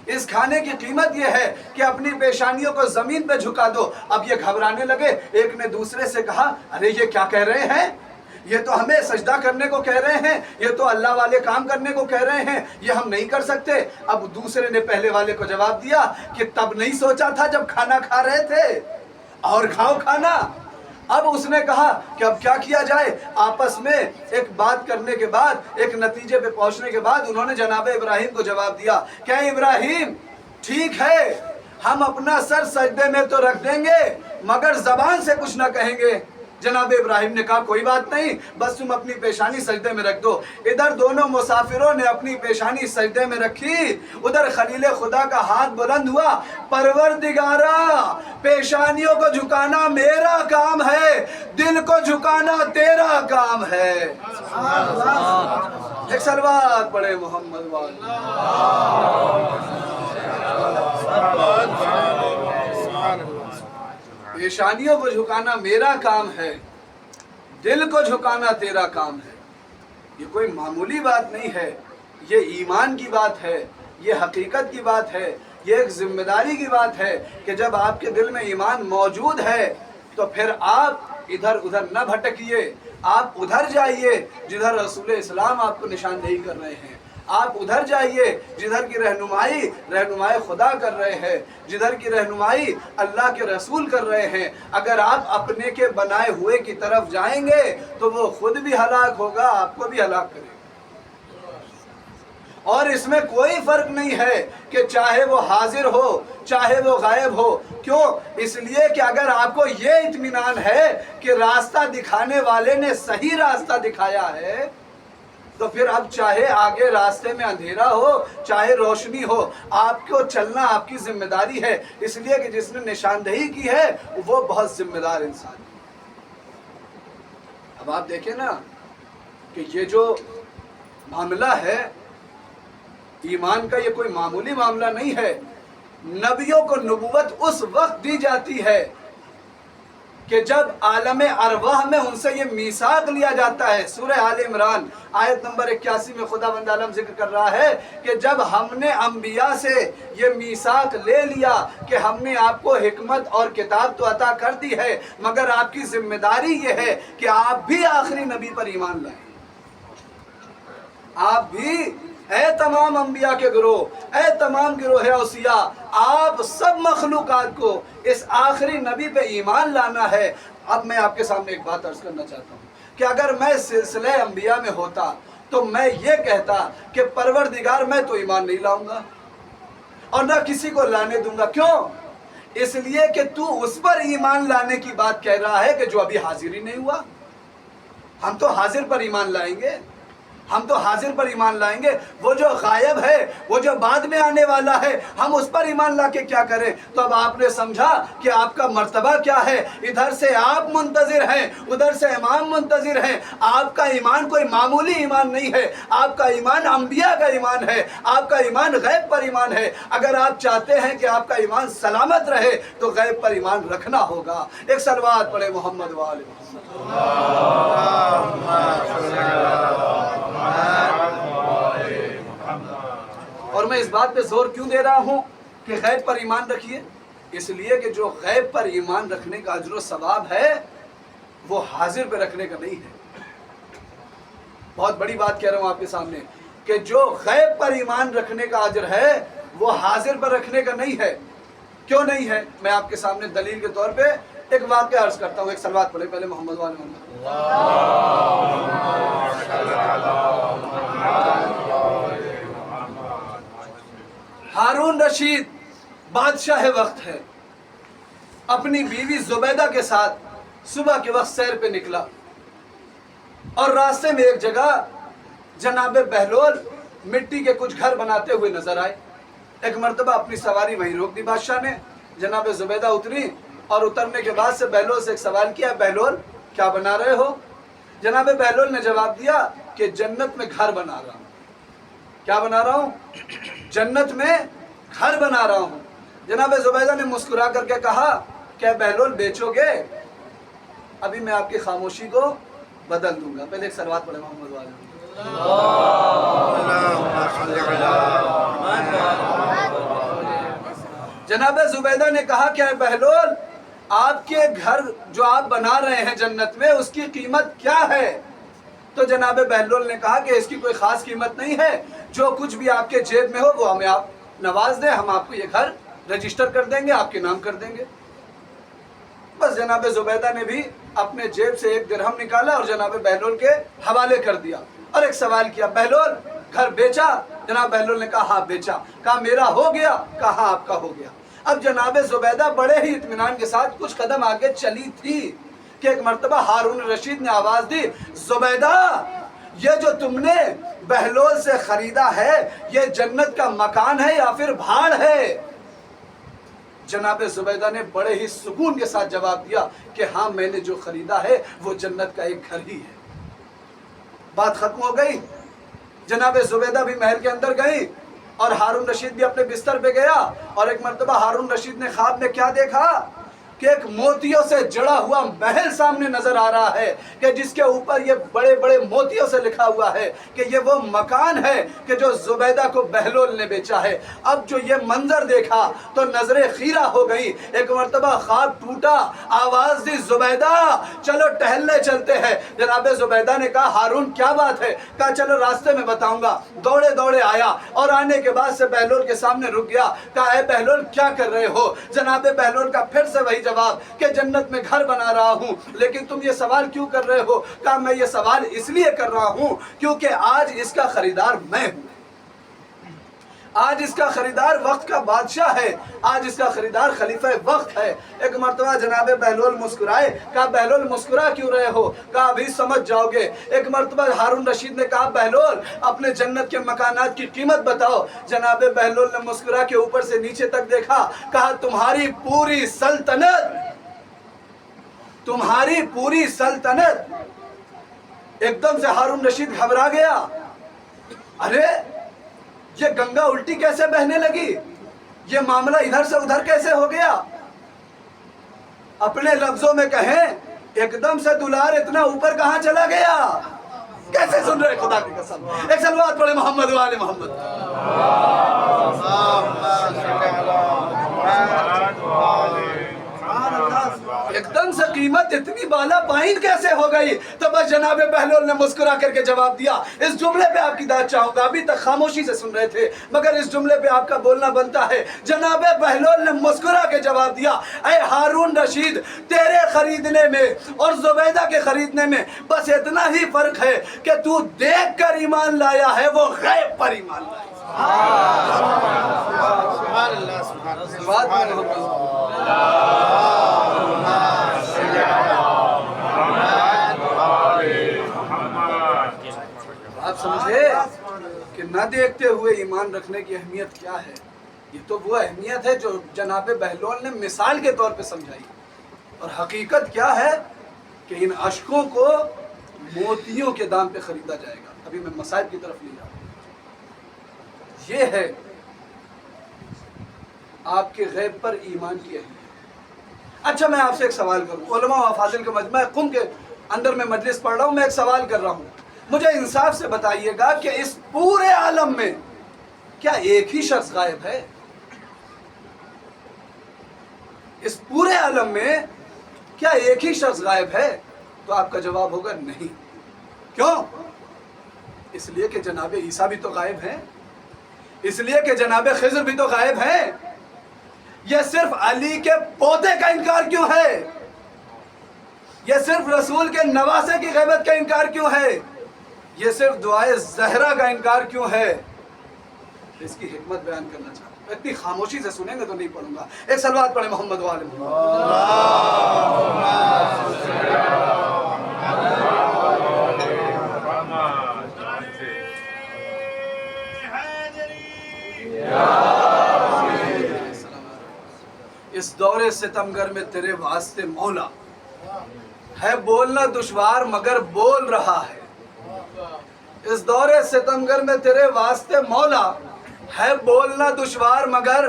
इस खाने की कीमत यह है कि अपनी पेशानियों को जमीन पे झुका दो। अब ये घबराने लगे। एक ने दूसरे से कहा, अरे ये क्या कह रहे हैं, ये तो हमें सजदा करने को कह रहे हैं, ये तो अल्लाह वाले काम करने को कह रहे हैं, ये हम नहीं कर सकते। अब दूसरे ने पहले वाले को जवाब दिया कि तब नहीं सोचा था जब खाना खा रहे थे, और खाओ खाना। अब उसने कहा कि अब क्या किया जाए। आपस में एक बात करने के बाद, एक नतीजे पे पहुंचने के बाद उन्होंने जनाब इब्राहीम को जवाब दिया, क्या इब्राहीम ठीक है, हम अपना सर सजदे में तो रख देंगे मगर जबान से कुछ ना कहेंगे। जनाब इब्राहिम ने कहा कोई बात नहीं, बस तुम अपनी पेशानी सजदे में रख दो। इधर दोनों मुसाफिरों ने अपनी पेशानी सजदे में रखी, उधर खलील खुदा का हाथ बुलंद हुआ, परवरदिगारा पेशानियों को झुकाना मेरा काम है, दिल को झुकाना तेरा काम है। एक सलवात पढ़े मोहम्मद वाले। पेशानियों को झुकाना मेरा काम है, दिल को झुकाना तेरा काम है। ये कोई मामूली बात नहीं है, ये ईमान की बात है, ये हकीकत की बात है, ये एक जिम्मेदारी की बात है कि जब आपके दिल में ईमान मौजूद है तो फिर आप इधर उधर न भटकिए, आप उधर जाइए जिधर रसूल इस्लाम आपको निशानदेही कर रहे हैं। आप उधर जाइए जिधर की रहनुमाई खुदा कर रहे हैं, जिधर की रहनुमाई अल्लाह के रसूल कर रहे हैं। अगर आप अपने के बनाए हुए की तरफ जाएंगे तो वो खुद भी हलाक होगा, आपको भी हलाक करेगा। और इसमें कोई फर्क नहीं है कि चाहे वो हाजिर हो चाहे वो गायब हो। क्यों? इसलिए कि अगर आपको ये इत्मीनान है कि रास्ता दिखाने वाले ने सही रास्ता दिखाया है तो फिर अब चाहे आगे रास्ते में अंधेरा हो चाहे रोशनी हो, आपको चलना आपकी जिम्मेदारी है। इसलिए कि जिसने निशानदेही की है वो बहुत जिम्मेदार इंसान है। अब आप देखें ना कि ये जो मामला है ईमान का, ये कोई मामूली मामला नहीं है। नबियों को नबूवत उस वक्त दी जाती है कि जब आलम अरवाह में उनसे ये मीसाक लिया जाता है। सूरह आल इमरान आयत नंबर 81 में खुदावंद आलम जिक्र कर रहा है कि जब हमने अंबिया से ये मीसाक ले लिया कि हमने आपको हिकमत और किताब तो अता कर दी है मगर आपकी जिम्मेदारी ये है कि आप भी आखिरी नबी पर ईमान लाएं। आप भी, ऐ तमाम अंबिया के गिरोह, ऐ तमाम गिरोह औसिया, आप सब मखलूकात को इस आखिरी नबी पे ईमान लाना है। अब मैं आपके सामने एक बात अर्ज करना चाहता हूँ कि अगर मैं सिलसिले अंबिया में होता तो मैं ये कहता कि परवरदिगार मैं तो ईमान नहीं लाऊंगा और ना किसी को लाने दूंगा। क्यों? इसलिए कि तू उस पर ईमान लाने की बात कह रहा है कि जो अभी हाजिर ही नहीं हुआ। हम तो हाजिर पर ईमान लाएंगे, हम तो हाजिर पर ईमान लाएंगे। वो जो गायब है, वो जो बाद में आने वाला है, हम उस पर ईमान ला के क्या करें? तो अब आपने समझा कि आपका मर्तबा क्या है। इधर से आप मुंतजिर हैं, उधर से इमाम मुंतजिर हैं। आपका ईमान कोई मामूली ईमान नहीं है, आपका ईमान अंबिया का ईमान है, आपका ईमान गैब पर ईमान है। अगर आप चाहते हैं कि आपका ईमान सलामत रहे तो गैब पर ईमान रखना होगा। एक सलवात पढ़े मोहम्मद वाले मोहम्मद। और मैं इस बात पे जोर क्यों दे रहा हूं कि गैब पर ईमान रखिए? इसलिए कि जो गैब पर ईमान रखने का अजर सवाब है वो हाजिर पे रखने का नहीं है। बहुत बड़ी बात कह रहा हूं आपके सामने कि जो गैब पर ईमान रखने का अजर है वो हाजिर पर रखने का नहीं है। क्यों नहीं है? मैं आपके सामने दलील के तौर पे एक वाक़या अर्ज करता हूँ। एक सलवात पढ़े पहले मोहम्मद वाले मोहम्मद। हारून रशीद बादशाह वक्त है, अपनी बीवी जुबैदा के साथ सुबह के वक्त सैर पे निकला और रास्ते में एक जगह जनाब बहलोल मिट्टी के कुछ घर बनाते हुए नजर आए। एक मर्तबा अपनी सवारी वहीं रोक दी बादशाह ने। जनाब जुबैदा उतरी और उतरने के बाद से बहलोल से एक सवाल किया, बहलोल क्या बना रहे हो? जनाब बहलोल ने जवाब दिया कि जन्नत में घर बना रहा हूँ। क्या बना रहा हूँ? जन्नत में घर बना रहा हूँ। जनाब जुबैदा ने मुस्कुरा करके कहा, क्या बहलोल बेचोगे? अभी मैं आपकी खामोशी को बदल दूंगा। पहले एक सलवात पढ़े मोहम्मद वाले। जनाब जुबैदा ने कहा, क्या बहलोल आपके घर जो आप बना रहे हैं जन्नत में उसकी कीमत क्या है? तो जनाब बहलोल ने कहा कि इसकी कोई खास कीमत नहीं है, जो कुछ भी आपके जेब में हो वो हमें आप नवाज दें, हम आपको ये घर रजिस्टर कर देंगे, आपके नाम कर देंगे। बस जनाब जुबैदा ने भी अपने जेब से एक दिरहम निकाला और जनाब बहलोल के हवाले कर दिया और एक सवाल किया, बहलोल घर बेचा? जनाब बहलोल ने कहा हाँ बेचा। कहा मेरा हो गया? कहा आपका हो गया। اب جناب زبیدہ بڑے ہی اطمینان کے ساتھ کچھ قدم آگے چلی تھی کہ ایک مرتبہ ہارون رشید نے آواز دی، زبیدہ یہ جو تم نے بہلول سے خریدا ہے یہ جنت کا مکان ہے یا پھر بھاڑ ہے؟ جناب زبیدہ نے بڑے ہی سکون کے ساتھ جواب دیا کہ ہاں میں نے جو خریدا ہے وہ جنت کا ایک گھر ہی ہے۔ بات ختم ہو گئی، جناب زبیدہ بھی محل کے اندر گئی اور ہارون رشید بھی اپنے بستر پہ گیا، اور ایک مرتبہ ہارون رشید نے خواب میں کیا دیکھا کہ ایک موتیوں سے جڑا ہوا محل سامنے نظر آ رہا ہے کہ جس کے اوپر یہ بڑے بڑے موتیوں سے لکھا ہوا ہے کہ یہ وہ مکان ہے کہ جو زبیدہ کو بہلول نے بیچا ہے۔ اب جو یہ منظر دیکھا تو نظریں خیرہ ہو گئی، ایک مرتبہ خواب ٹوٹا، آواز دی، زبیدہ چلو ٹہلنے چلتے ہیں۔ جناب زبیدہ نے کہا ہارون کیا بات ہے؟ کہا چلو راستے میں بتاؤں گا۔ دوڑے دوڑے آیا اور آنے کے بعد سے بہلول کے سامنے رک گیا، کہا اے بہلول کیا کر رہے ہو؟ جناب بہلول کا پھر سے وہی جواب کہ جنت میں گھر بنا رہا ہوں۔ لیکن تم یہ سوال کیوں کر رہے ہو؟ کہا میں یہ سوال اس لیے کر رہا ہوں کیونکہ آج اس کا خریدار میں ہوں، آج اس کا خریدار وقت کا بادشاہ ہے، آج اس کا خریدار خلیفہ وقت ہے۔ ایک مرتبہ جناب بہلول مسکرائے، کہا بہلول مسکرا کیوں رہے ہو؟ کہا ابھی سمجھ جاؤ گے۔ ایک مرتبہ ہارون رشید نے کہا بہلول اپنے جنت کے مکانات کی قیمت بتاؤ۔ جناب بہلول نے مسکرا کے اوپر سے نیچے تک دیکھا، کہا تمہاری پوری سلطنت، تمہاری پوری سلطنت۔ ایک دم سے ہارون رشید گھبرا گیا، ارے یہ گنگا الٹی کیسے بہنے لگی؟ یہ معاملہ ادھر سے ادھر کیسے ہو گیا؟ اپنے لفظوں میں کہیں ایک دم سے دولار اتنا اوپر کہاں چلا گیا؟ کیسے سن رہے خدا کی قسم؟ ایک صلوات پڑھے محمد و آل محمد۔ ایک دم سے قیمت اتنی بالا پائن کیسے ہو گئی؟ تو بس جناب بہلول نے مسکرا کر کے جواب دیا۔ اس جملے پہ آپ کی داد چاہوں گا، ابھی تک خاموشی سے سن رہے تھے مگر اس جملے پہ آپ کا بولنا بنتا ہے۔ جناب بہلول نے مسکرا کے جواب دیا، اے ہارون رشید تیرے خریدنے میں اور زبیدہ کے خریدنے میں بس اتنا ہی فرق ہے کہ تو دیکھ کر ایمان لایا ہے، وہ غیب پر ایمان لایا۔ آپ سمجھے کہ نہ دیکھتے ہوئے ایمان رکھنے کی اہمیت کیا ہے؟ یہ تو وہ اہمیت ہے جو جناب بہلول نے مثال کے طور پہ سمجھائی، اور حقیقت کیا ہے کہ ان اشکوں کو موتیوں کے دام پہ خریدا جائے گا۔ ابھی میں مسائل کی طرف نہیں جاؤں، یہ ہے آپ کے غیب پر ایمان کی اہمیت۔ اچھا میں آپ سے ایک سوال کروں، علماء و افاضل کے مجمع قم کے اندر میں مجلس پڑھ رہا ہوں، میں ایک سوال کر رہا ہوں، مجھے انصاف سے بتائیے گا کہ اس پورے عالم میں کیا ایک ہی شخص غائب ہے؟ اس پورے عالم میں کیا ایک ہی شخص غائب ہے؟ تو آپ کا جواب ہوگا نہیں۔ کیوں؟ اس لیے کہ جناب عیسیٰ بھی تو غائب ہیں، اس لیے کہ جناب خضر بھی تو غائب ہیں۔ یہ صرف علی کے پوتے کا انکار کیوں ہے؟ یہ صرف رسول کے نواسے کی غیبت کا انکار کیوں ہے؟ یہ صرف دعائے زہرا کا انکار کیوں ہے؟ اس کی حکمت بیان کرنا چاہتا ہوں، اتنی خاموشی سے سنیں گے تو نہیں پڑھوں گا۔ ایک صلوات پڑھیں محمد و آل اس دور ستمگر میں تیرے واسطے مولا ہے بولنا دشوار مگر بول رہا ہے۔ اس دور ستمگر میں تیرے واسطے مولا ہے بولنا دشوار مگر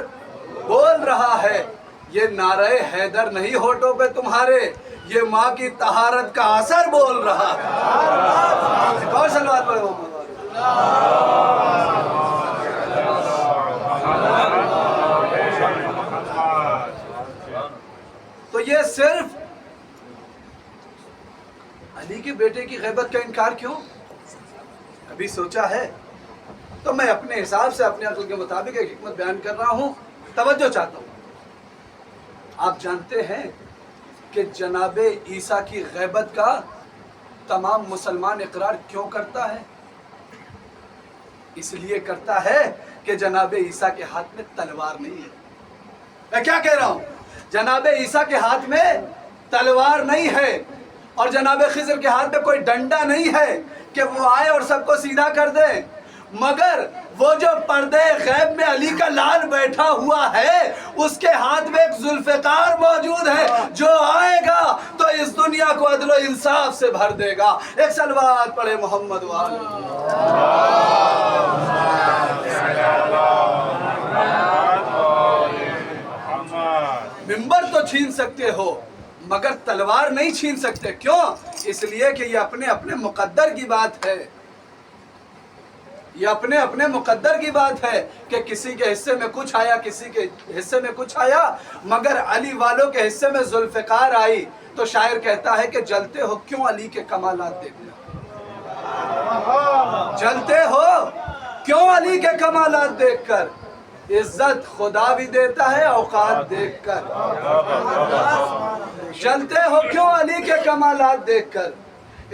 بول رہا ہے۔ یہ نعرہ حیدر نہیں ہونٹوں پہ تمہارے، یہ ماں کی طہارت کا اثر بول رہا ہے۔ ایک اور صلوات پڑھو محمد۔ تو یہ صرف علی کے بیٹے کی غیبت کا انکار کیوں؟ ابھی سوچا ہے؟ تو میں اپنے حساب سے اپنے عقل کے مطابق ایک حکمت بیان کر رہا ہوں، توجہ چاہتا ہوں۔ آپ جانتے ہیں کہ جناب عیسیٰ کی غیبت کا تمام مسلمان اقرار کیوں کرتا ہے؟ اس لیے کرتا ہے کہ جناب عیسیٰ کے ہاتھ میں تلوار نہیں ہے، میں کیا کہہ رہا ہوں؟ جناب عیسیٰ کے ہاتھ میں تلوار نہیں ہے اور جناب خضر کے ہاتھ میں کوئی ڈنڈا نہیں ہے کہ وہ آئے اور سب کو سیدھا کر دے، مگر وہ جو پردے غیب میں علی کا لال بیٹھا ہوا ہے اس کے ہاتھ میں ایک ذوالفقار موجود ہے جو آئے گا تو اس دنیا کو عدل و انصاف سے بھر دے گا۔ ایک صلوات پڑھے محمد والے۔ ممبر تو چھین سکتے ہو مگر تلوار نہیں چھین سکتے، کیوں؟ اس لیے کہ یہ اپنے اپنے مقدر کی بات ہے، یہ اپنے اپنے مقدر کی بات ہے کہ کسی کے حصے میں کچھ آیا، کسی کے حصے میں کچھ آیا، مگر علی والوں کے حصے میں ذوالفقار آئی تو شاعر کہتا ہے کہ جلتے ہو کیوں علی کے کمالات دیکھ کر، جلتے ہو کیوں علی کے کمالات دیکھ کر، عزت خدا بھی دیتا ہے اوقات دیکھ کر، جلتے ہو کیوں علی کے کمالات دیکھ کر،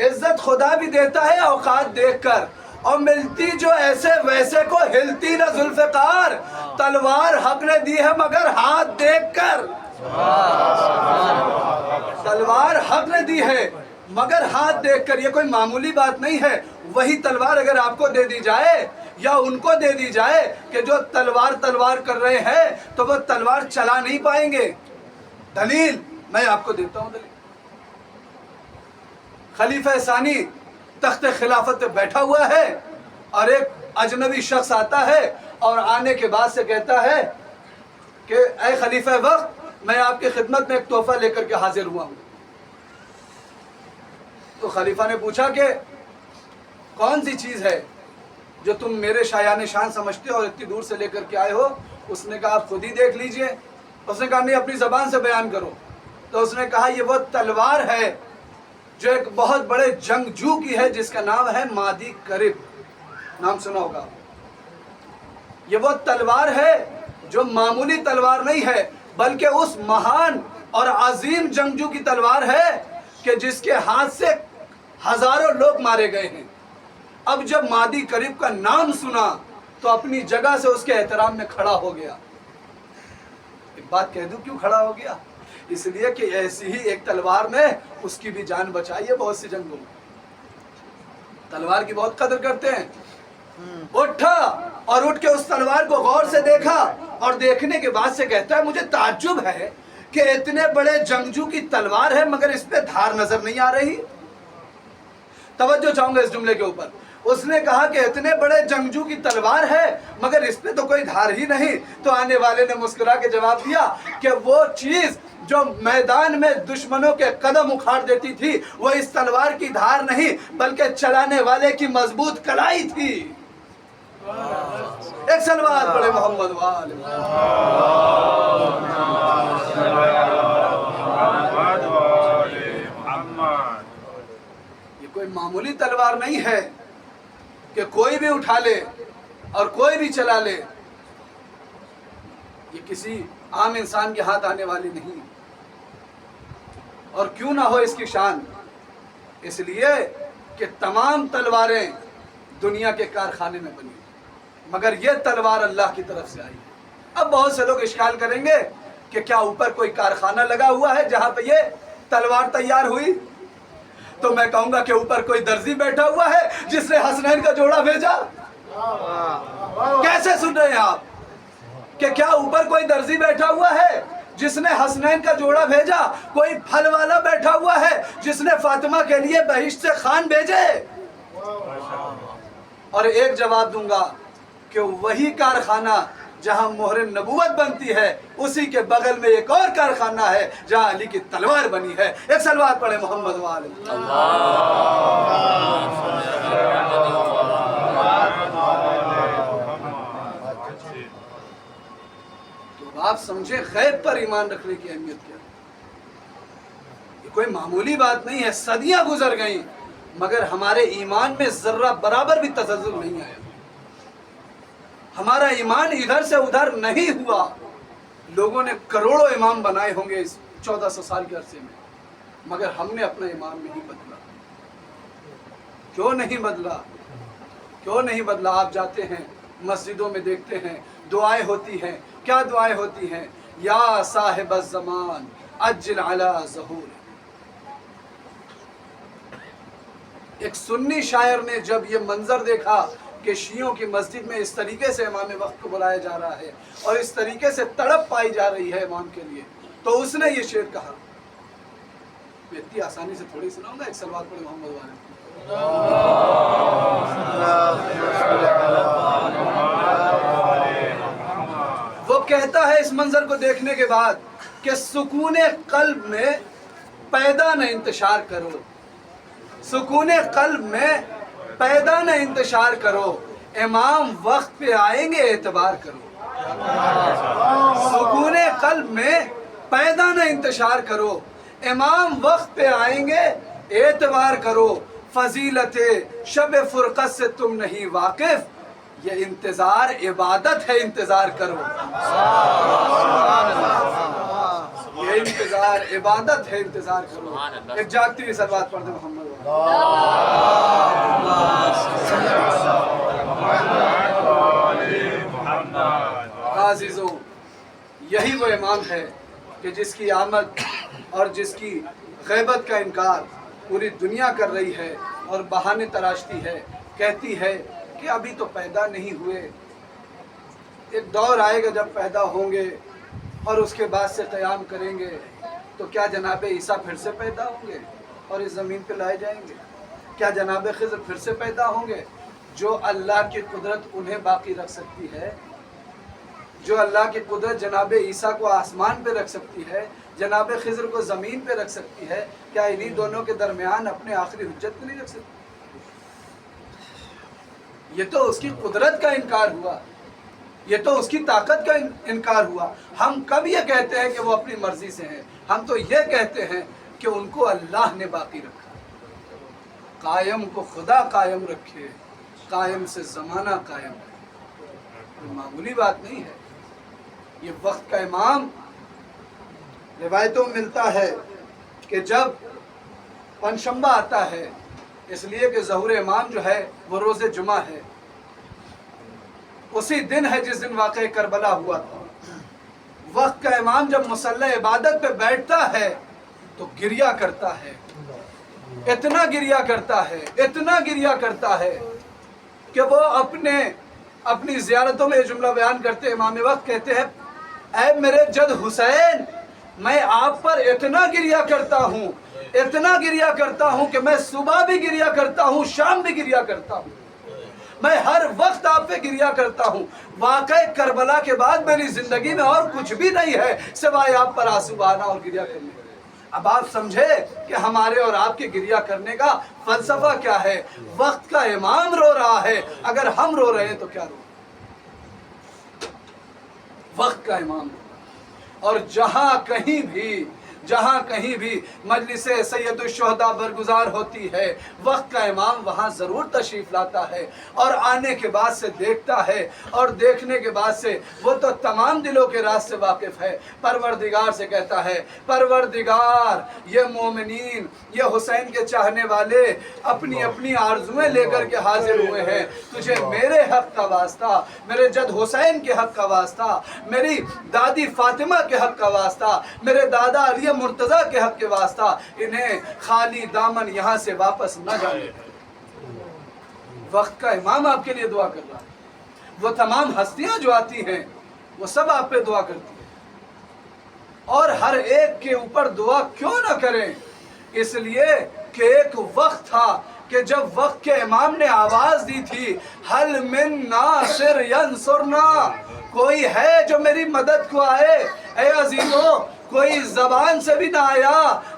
عزت خدا بھی دیتا ہے اوقات دیکھ کر، اور ملتی جو ایسے ویسے کو ہلتی نہ ذوالفقار، تلوار حق نے دی ہے مگر ہاتھ دیکھ کر، تلوار حق نے دی ہے مگر ہاتھ دیکھ کر۔ یہ کوئی معمولی بات نہیں ہے۔ وہی تلوار اگر آپ کو دے دی جائے یا ان کو دے دی جائے کہ جو تلوار کر رہے ہیں تو وہ تلوار چلا نہیں پائیں گے۔ دلیل میں آپ کو دیتا ہوں، دلیل خلیفہ ثانی تخت خلافت پہ بیٹھا ہوا ہے اور ایک اجنبی شخص آتا ہے اور آنے کے بعد سے کہتا ہے کہ اے خلیفہ وقت، میں آپ کی خدمت میں ایک تحفہ لے کر کے حاضر ہوا ہوں۔ تو خلیفہ نے پوچھا کہ کون سی چیز ہے جو تم میرے شایان شان سمجھتے ہو اور اتنی دور سے لے کر کے آئے ہو؟ اس نے کہا آپ خود ہی دیکھ لیجئے۔ اس نے کہا نہیں، اپنی زبان سے بیان کرو۔ تو اس نے کہا یہ وہ تلوار ہے جو ایک بہت بڑے جنگجو کی ہے جس کا نام ہے مادی کرب، نام سنا ہوگا۔ یہ وہ تلوار ہے جو معمولی تلوار نہیں ہے بلکہ اس مہان اور عظیم جنگجو کی تلوار ہے کہ جس کے ہاتھ سے ہزاروں لوگ مارے گئے ہیں۔ اب جب مادی کرب کا نام سنا تو اپنی جگہ سے اس کے احترام میں کھڑا ہو گیا۔ ایک بات کہہ دوں کیوں کھڑا ہو گیا؟ اس لیے کہ ایسی ہی ایک تلوار نے اس کی بھی جان بچائی ہے بہت سی جنگوں میں۔ تلوار کی بہت قدر کرتے ہیں۔ اٹھا اور اٹھ کے اس تلوار کو غور سے دیکھا اور دیکھنے کے بعد سے کہتا ہے مجھے تعجب ہے کہ اتنے بڑے جنگجو کی تلوار ہے مگر اس پہ دھار نظر نہیں آ رہی۔ توجہ چاہوں گا اس جملے کے اوپر۔ اس نے کہا کہ اتنے بڑے جنگجو کی تلوار ہے مگر اس پہ تو کوئی دھار ہی نہیں۔ تو آنے والے نے مسکرا کے جواب دیا کہ وہ چیز جو میدان میں دشمنوں کے قدم اکھاڑ دیتی تھی وہ اس تلوار کی دھار نہیں بلکہ چلانے والے کی مضبوط کلائی تھی۔ ایک صلوات پڑھے محمد والے۔ یہ کوئی معمولی تلوار نہیں ہے کہ کوئی بھی اٹھا لے اور کوئی بھی چلا لے۔ یہ کسی عام انسان کے ہاتھ آنے والی نہیں، اور کیوں نہ ہو اس کی شان؟ اس لیے کہ تمام تلواریں دنیا کے کارخانے میں بنی مگر یہ تلوار اللہ کی طرف سے آئی۔ اب بہت سے لوگ اشکال کریں گے کہ کیا اوپر کوئی کارخانہ لگا ہوا ہے جہاں پہ یہ تلوار تیار ہوئی؟ تو میں کہوں گا کہ اوپر کوئی درزی بیٹھا ہوا ہے جس نے حسنین کا جوڑا بھیجا۔ کیسے سن رہے ہیں آپ کہ کیا اوپر کوئی درزی بیٹھا ہوا ہے جس نے حسنین کا جوڑا بھیجا؟ کوئی پھل والا بیٹھا ہوا ہے جس نے فاطمہ کے لیے بہشت سے خوان بھیجے؟ اور ایک جواب دوں گا کہ وہی کارخانہ جہاں مہر نبوت بنتی ہے اسی کے بغل میں ایک اور کارخانہ ہے جہاں علی کی تلوار بنی ہے۔ ایک صلوات پڑھے محمد والے۔ تو آپ سمجھے غیب پر ایمان رکھنے کی اہمیت کیا؟ یہ کوئی معمولی بات نہیں ہے۔ صدیاں گزر گئیں مگر ہمارے ایمان میں ذرہ برابر بھی تزلزل نہیں آیا۔ ہمارا ایمان ادھر سے ادھر نہیں ہوا۔ لوگوں نے کروڑوں امام بنائے ہوں گے اس 1400 سال کے عرصے میں مگر ہم نے اپنا ایمان نہیں بدلا۔ کیوں نہیں بدلا؟ کیوں نہیں بدلا؟ آپ جاتے ہیں مسجدوں میں دیکھتے ہیں دعائیں ہوتی ہیں۔ کیا دعائیں ہوتی ہیں؟ या साहिब ज़मान अज्जिल अला ज़हूर। एक सुन्नी शायर ने जब ये मंजर देखा कि शियों की मस्जिद में इस तरीके से इमाम वक्त को बुलाया जा रहा है और इस तरीके से तड़प पाई जा रही है इमाम के लिए, तो उसने ये शेर कहा। इतनी आसानी से थोड़ी सुनाऊंगा, एक सलवात पढ़े मोहम्मद वाले। वो कहता है इस मंजर को देखने के बाद कि सुकूने कल्ब में पैदा न इंतशार करो, सुकूने कल्ब में पैदा न इंतशार करो, इमाम वक्त पे आएंगे एतबार करो। सुकूने कल्ब में पैदा न इंतशार करो, इमाम वक्त पे आएंगे एतबार करो। फजीलते शब फुरकत से तुम नहीं वाकिफ, ये इंतजार इबादत है, इंतजार करो। ये इंतजार इबादत है, इंतजार करो। एक जागती हुई सलवात पढ़ दे मोहम्मद। आज़ीज़ों, यही वो इमाम है कि जिसकी आमद और जिसकी गैबत का इनकार पूरी दुनिया कर रही है और बहाने तराशती है, कहती है कि अभी तो पैदा नहीं हुए, एक दौर आएगा जब पैदा होंगे और उसके बाद से क़याम करेंगे, तो क्या जनाब ईसा फिर से पैदा होंगे और इस ज़मीन पे लाए जाएंगे? क्या जनाब खिज़र फिर से पैदा होंगे? जो अल्लाह की कुदरत उन्हें बाकी रख सकती है, जो अल्लाह की कुदरत जनाब ईसा को आसमान पे रख सकती है, जनाब खिज़र को ज़मीन पे रख सकती है, क्या इन्हीं दोनों के दरमियान अपने आखिरी हुज्जत को नहीं रख सकती? ये तो उसकी कुदरत का इनकार हुआ, ये तो उसकी ताकत का इनकार हुआ। हम कब ये कहते हैं कि वो अपनी मर्जी से हैं? हम तो ये कहते हैं कि उनको अल्लाह ने बाकी रखा। कायम को खुदा कायम रखे, कायम से ज़माना कायम है। मामूली बात नहीं है। ये वक्त का इमाम, रिवायतों में मिलता है कि जब पंशंबा आता है, इसलिए कि ज़हूर इमाम जो है वो रोज़े जुमा है, उसी दिन है जिस दिन वाक़या करबला हुआ था। वक्त का इमाम जब मुसल्ला इबादत पे बैठता है तो गिरिया करता है, इतना गिरिया करता है, इतना गिरिया करता है कि वो अपनी ज़ियारतों में ये जुमला बयान करते, इमाम वक्त कहते हैं, ऐ मेरे जद हुसैन, मैं आप पर इतना गिरिया करता हूँ, इतना गिरिया करता हूँ कि मैं सुबह भी गिरिया करता हूँ, शाम भी गिरिया करता हूँ, मैं हर वक्त आप पे गिरिया करता हूँ। वाक़या करबला के बाद मेरी ज़िंदगी में और कुछ भी नहीं है सिवाय आप पर आंसू बहाना और गिरिया करने। अब आप समझे कि हमारे और आपके गिरिया करने का फलसफा क्या है। वक्त का इमाम रो रहा है, अगर हम रो रहे हैं तो क्या रो? वक्त का इमाम। और जहाँ कहीं भी मजलिसे सैयदुल शुहदा बरगुजार होती है, वक्त का इमाम वहाँ ज़रूर तशरीफ़ लाता है और आने के बाद से देखता है, और देखने के बाद से वो तो तमाम दिलों के राज से वाकिफ़ है। परवरदिगार से कहता है, परवरदिगार, ये मोमिनीन, ये हुसैन के चाहने वाले अपनी अपनी आरज़ुएँ लेकर के हाजिर हुए हैं, तुझे मेरे हक़ का वास्ता, मेरे जद हुसैन के हक़ का वास्ता, मेरी दादी फ़ातिमा के हक़ का वास्ता, मेरे दादा अली मुर्तज़ा के हक़ के वास्ता, इन्हें खाली दामन यहाँ से वापस न जाने। वक्त का इमाम आपके लिए दुआ कर रहा है। वो तमाम हस्तियाँ जो आती हैं वो सब आप पे दुआ करती हैं, और हर एक के ऊपर दुआ क्यों ना करें? इसलिए कि एक वक्त था कि जब वक्त के इमाम ने आवाज़ दी थी, हल मिन नासिर यंसुरना, कोई है जो मेरी मदद को आए? ऐ अजीजों, कोई ज़बान से भी ना आया।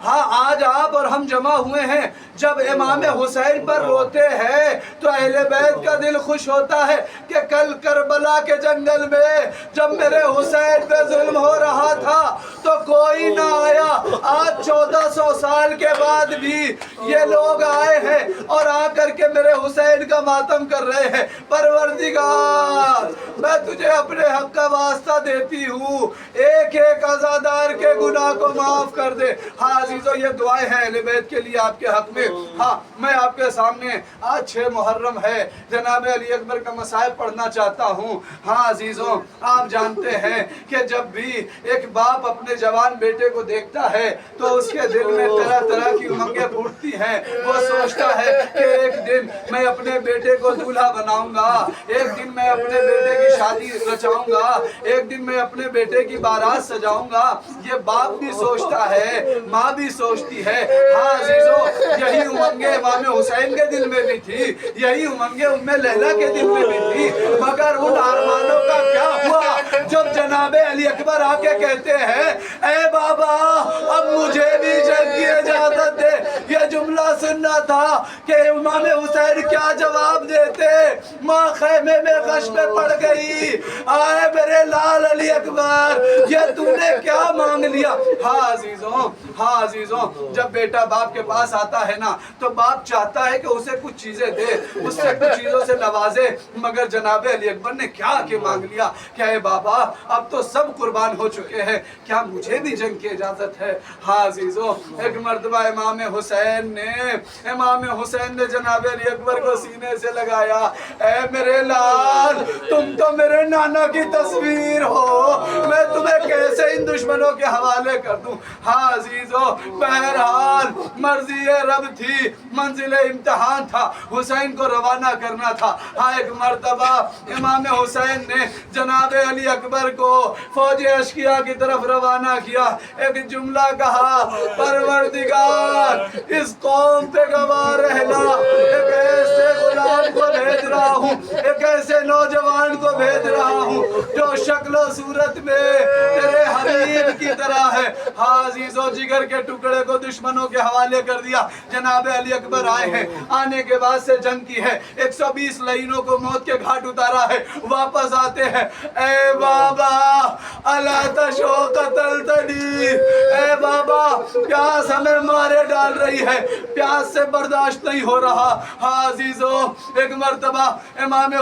हाँ, आज आप और हम जमा हुए हैं, जब इमाम हुसैन पर रोते हैं तो अहले बैत का दिल खुश होता है कि कल करबला के जंगल में जब मेरे हुसैन पे जुल्म हो रहा था तो कोई ना आया। आज 1400 साल के बाद भी ये लोग आए हैं और आकर के मेरे हुसैन का मातम कर रहे हैं। परवरदिगार, मैं तुझे अपने हक का वास्ता देती हूँ, एक एक अज़ादार के गुनाह को माफ कर दे। हाँ अजीजों, ये दुआएं हैं अहले बैत के लिए आपके हक में। हाँ, मैं आपके सामने आज 6 मुहर्रम है, जनाब अली अकबर का मसाइब पढ़ना चाहता हूँ। हाँ अजीजों, आप जानते हैं कि जब भी एक बाप अपने जवान बेटे को देखता है तो उसके दिल में तरह तरह की उमंगें फूटती हैं। वो सोचता है कि एक दिन मैं अपने बेटे को दूल्हा बनाऊंगा, एक दिन मैं अपने बेटे की शादी रचाऊंगा, एक दिन मैं अपने बेटे की बारात सजाऊंगा। ये बाप भी सोचता है, माँ भी सोचती है। हाँ अजीजों, यही उमंगे इमाम हुसैन के दिल में भी थी, यही उमंगे उम्मे लैला के दिल में भी थी। मगर उन अरमानों का क्या हुआ जब जनाबे अली अकबर आके कहते हैं, ए बाबा अब मुझे भी जंग की इजाजत दे। ये जुमला सुनना था कि इमाम हुसैन क्या जवाब देते। माँ खैमे में गश में पड़ गई, आए मेरे लाल अली अकबर, ये तूने क्या मांग लिया। हाँ अजीजों, हाँ अजीजों, जब बेटा बाप के पास आता है ना तो बाप चाहता है कि उसे कुछ चीजें दे, उससे कुछ चीजों से नवाजे। मगर जनाबे अली अकबर ने क्या आके मांग लिया, क्या है बाबा अब तो सब कुर्बान हो चुके हैं, क्या मुझे भी जंग की इजाजत है। हाँ अजीजों, एक मर्तबा इमाम हुसैन ने जनाबे अली अकबर को सीने से लगाया, ए मेरे लाल, तुम तो मेरे नाना की तस्वीर हो, मैं तुम्हें कैसे इन दुश्मनों के हवाले कर दूं। हाँ अजीजों, बहरहाल मर्जी रब थी, मंजिल इम्तिहान था, हुसैन को रवाना करना था। हाँ एक मर्तबा इमाम हुसैन ने जनाबे अली अकबर को फौज अशकिया की तरफ रवाना किया। एक जुमला कहा, परवरदिगार इस कौम पे गवाह रहना, एक ऐसे गुलाम को भेज रहा हूँ, एक ऐसे नौजवान को भेज रहा हूँ जो शक्ल सूरत में तेरे हबीब की तरह है। हाँ अजीजों, जिगर के टुकड़े को दुश्मनों के हवाले कर दिया। जनाब अली अकबर आए हैं, आने के बाद से जंग की है, 120 लाइनों को मौत के घाट उतारा है। वापस आते हैं, ए बाबा अला तशो कतल तनी, ए बाबा प्यास हमें मारे डाल रही है, प्यास से बर्दाश्त नहीं हो रहा। हाँ अजीजों, एक मर्तबा इमाम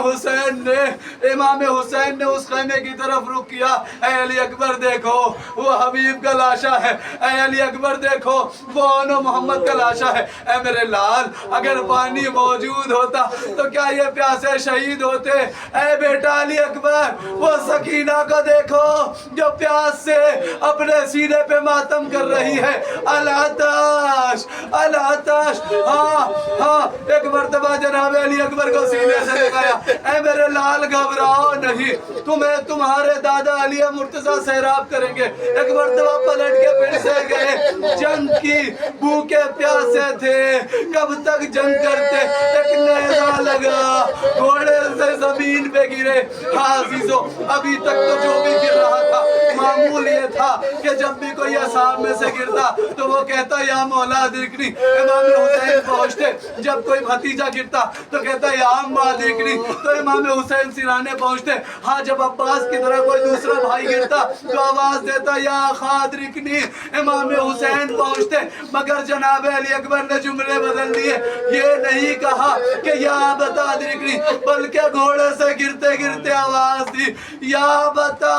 हुसैन ने उस खैमे की तरफ रुख किया। ए अली अकबर देखो वो हबीब का लाशा है, ए अली अकबर देखो वो अनो मोहम्मद का लाशा है। ए मेरे लाल, अगर पानी मौजूद होता तो क्या ये प्यासे शहीद होते। ए बेटा अली अकबर, वो सकीना को देखो जो प्यास से अपने सीने पे मातम कर रही है। अल-आताश, अल-आताश। हाँ, एक मर्तबा जनाब अली अकबर को सीने से लगाया, ऐ मेरे लाल घबराओ नहीं, तुम्हें तुम्हारे दादा अली मुर्तजा सैराब करेंगे। एक मर्तबा पलट के फिर से गए, जंग की भूखे प्यासे थे, कब तक जंग करते। एक नेज़ा लगा, घोड़े से जमीन पे गिरे। हाँ अजीजों, अभी तक तो जो भी गिर रहा था मामूल ये था कि जब भी कोई असाब में से गिरता तो वो कहता या मौला अदरिकनी। इमाम हुसैन पहुंचते, जब कोई भतीजा गिरता तो कहता या अम्मा अदरिकनी, तो इमाम हुसैन सिराने पहुंचते। हाँ, जब अब्बास की तरह कोई दूसरा भाई गिरता तो आवाज देता या खा अदरिकनी, इमाम हुसैन पहुंचते। मगर जनाब अली अकबर ने जुमले बदल दिए, ये नहीं कहा कि या बता अदरिकनी, बल्कि घोड़े से गिरते गिरते आवाज दी या बता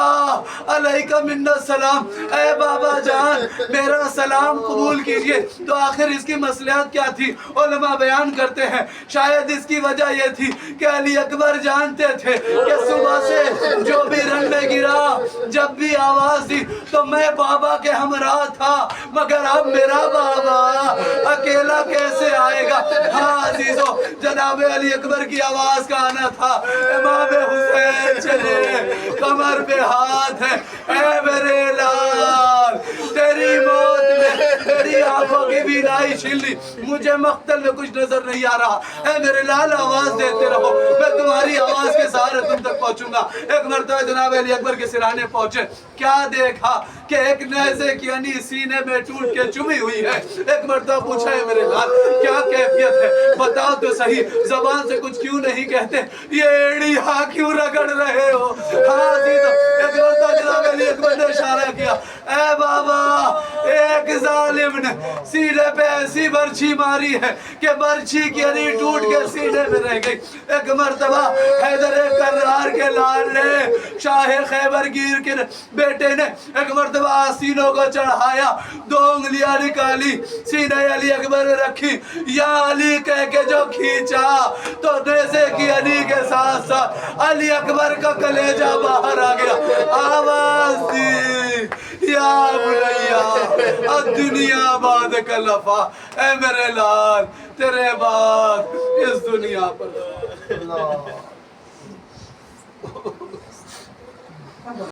अलैका मिन्नस सलाम, ऐ बाबा जान मेरा सलाम कबूल कीजिए। तो आखिर इसकी मसलहत क्या थी? उलमा बयान करते हैं शायद इसकी वजह यह थी कि अली अकबर जानते थे कि सुबह से जो भी रन में गिरा, जब भी आवाज दी तो मैं बाबा के हमरा था, मगर अब मेरा बाबा अकेला कैसे आएगा। हाँ अजीजों, जनाब अली अकबर की आवाज का आना था। इमाम हुसैन चले, कमर पे हाथ है, ऐ मेरे लाल तेरी मौत में तेरी आंखों की बीनाई छीन ली, मुझे मख्तल में कुछ नजर नहीं आ रहा। ऐ मेरे लाल आवाज देते रहो, मैं तुम्हारी आवाज के सहारे तुम तक पहुंचूंगा। एक मर्तबा जनाब अली अकबर के सिराने पहुंचे, क्या देखा कि एक नेज़े की अनी सीने में टूट के चुभी हुई है। एक मर्तबा पूछा है मेरे लाल क्या कैफियत है, बताओ तो सही, जबान से कुछ क्यों नहीं कहते, ये एड़ी हाँ क्यों रगड़ रहे हो। हाँ एक मर्तबा जनाब अली अकबर ने इशारा किया, ऐ बाबा ظالم نے سینے پہ ایسی برچھی ماری ہے کہ برچھی کی ہڈی ٹوٹ کے سینے میں رہ گئی۔ ایک مرتبہ حیدر کرار کے لال نے شاہ خیبر گیر کے بیٹے نے ایک مرتبہ آسینوں کو چڑھایا، 2 انگلیاں نکالی، سینہ علی اکبر رکھی، یا علی کہہ کے جو کھینچا تو نیزے کی علی کے ساتھ ساتھ علی اکبر کا کلیجہ باہر آ گیا۔ آواز دی یا بنیا الدنیا بعد کلفا، اے میرے لال تیرے بعد اس دنیا پر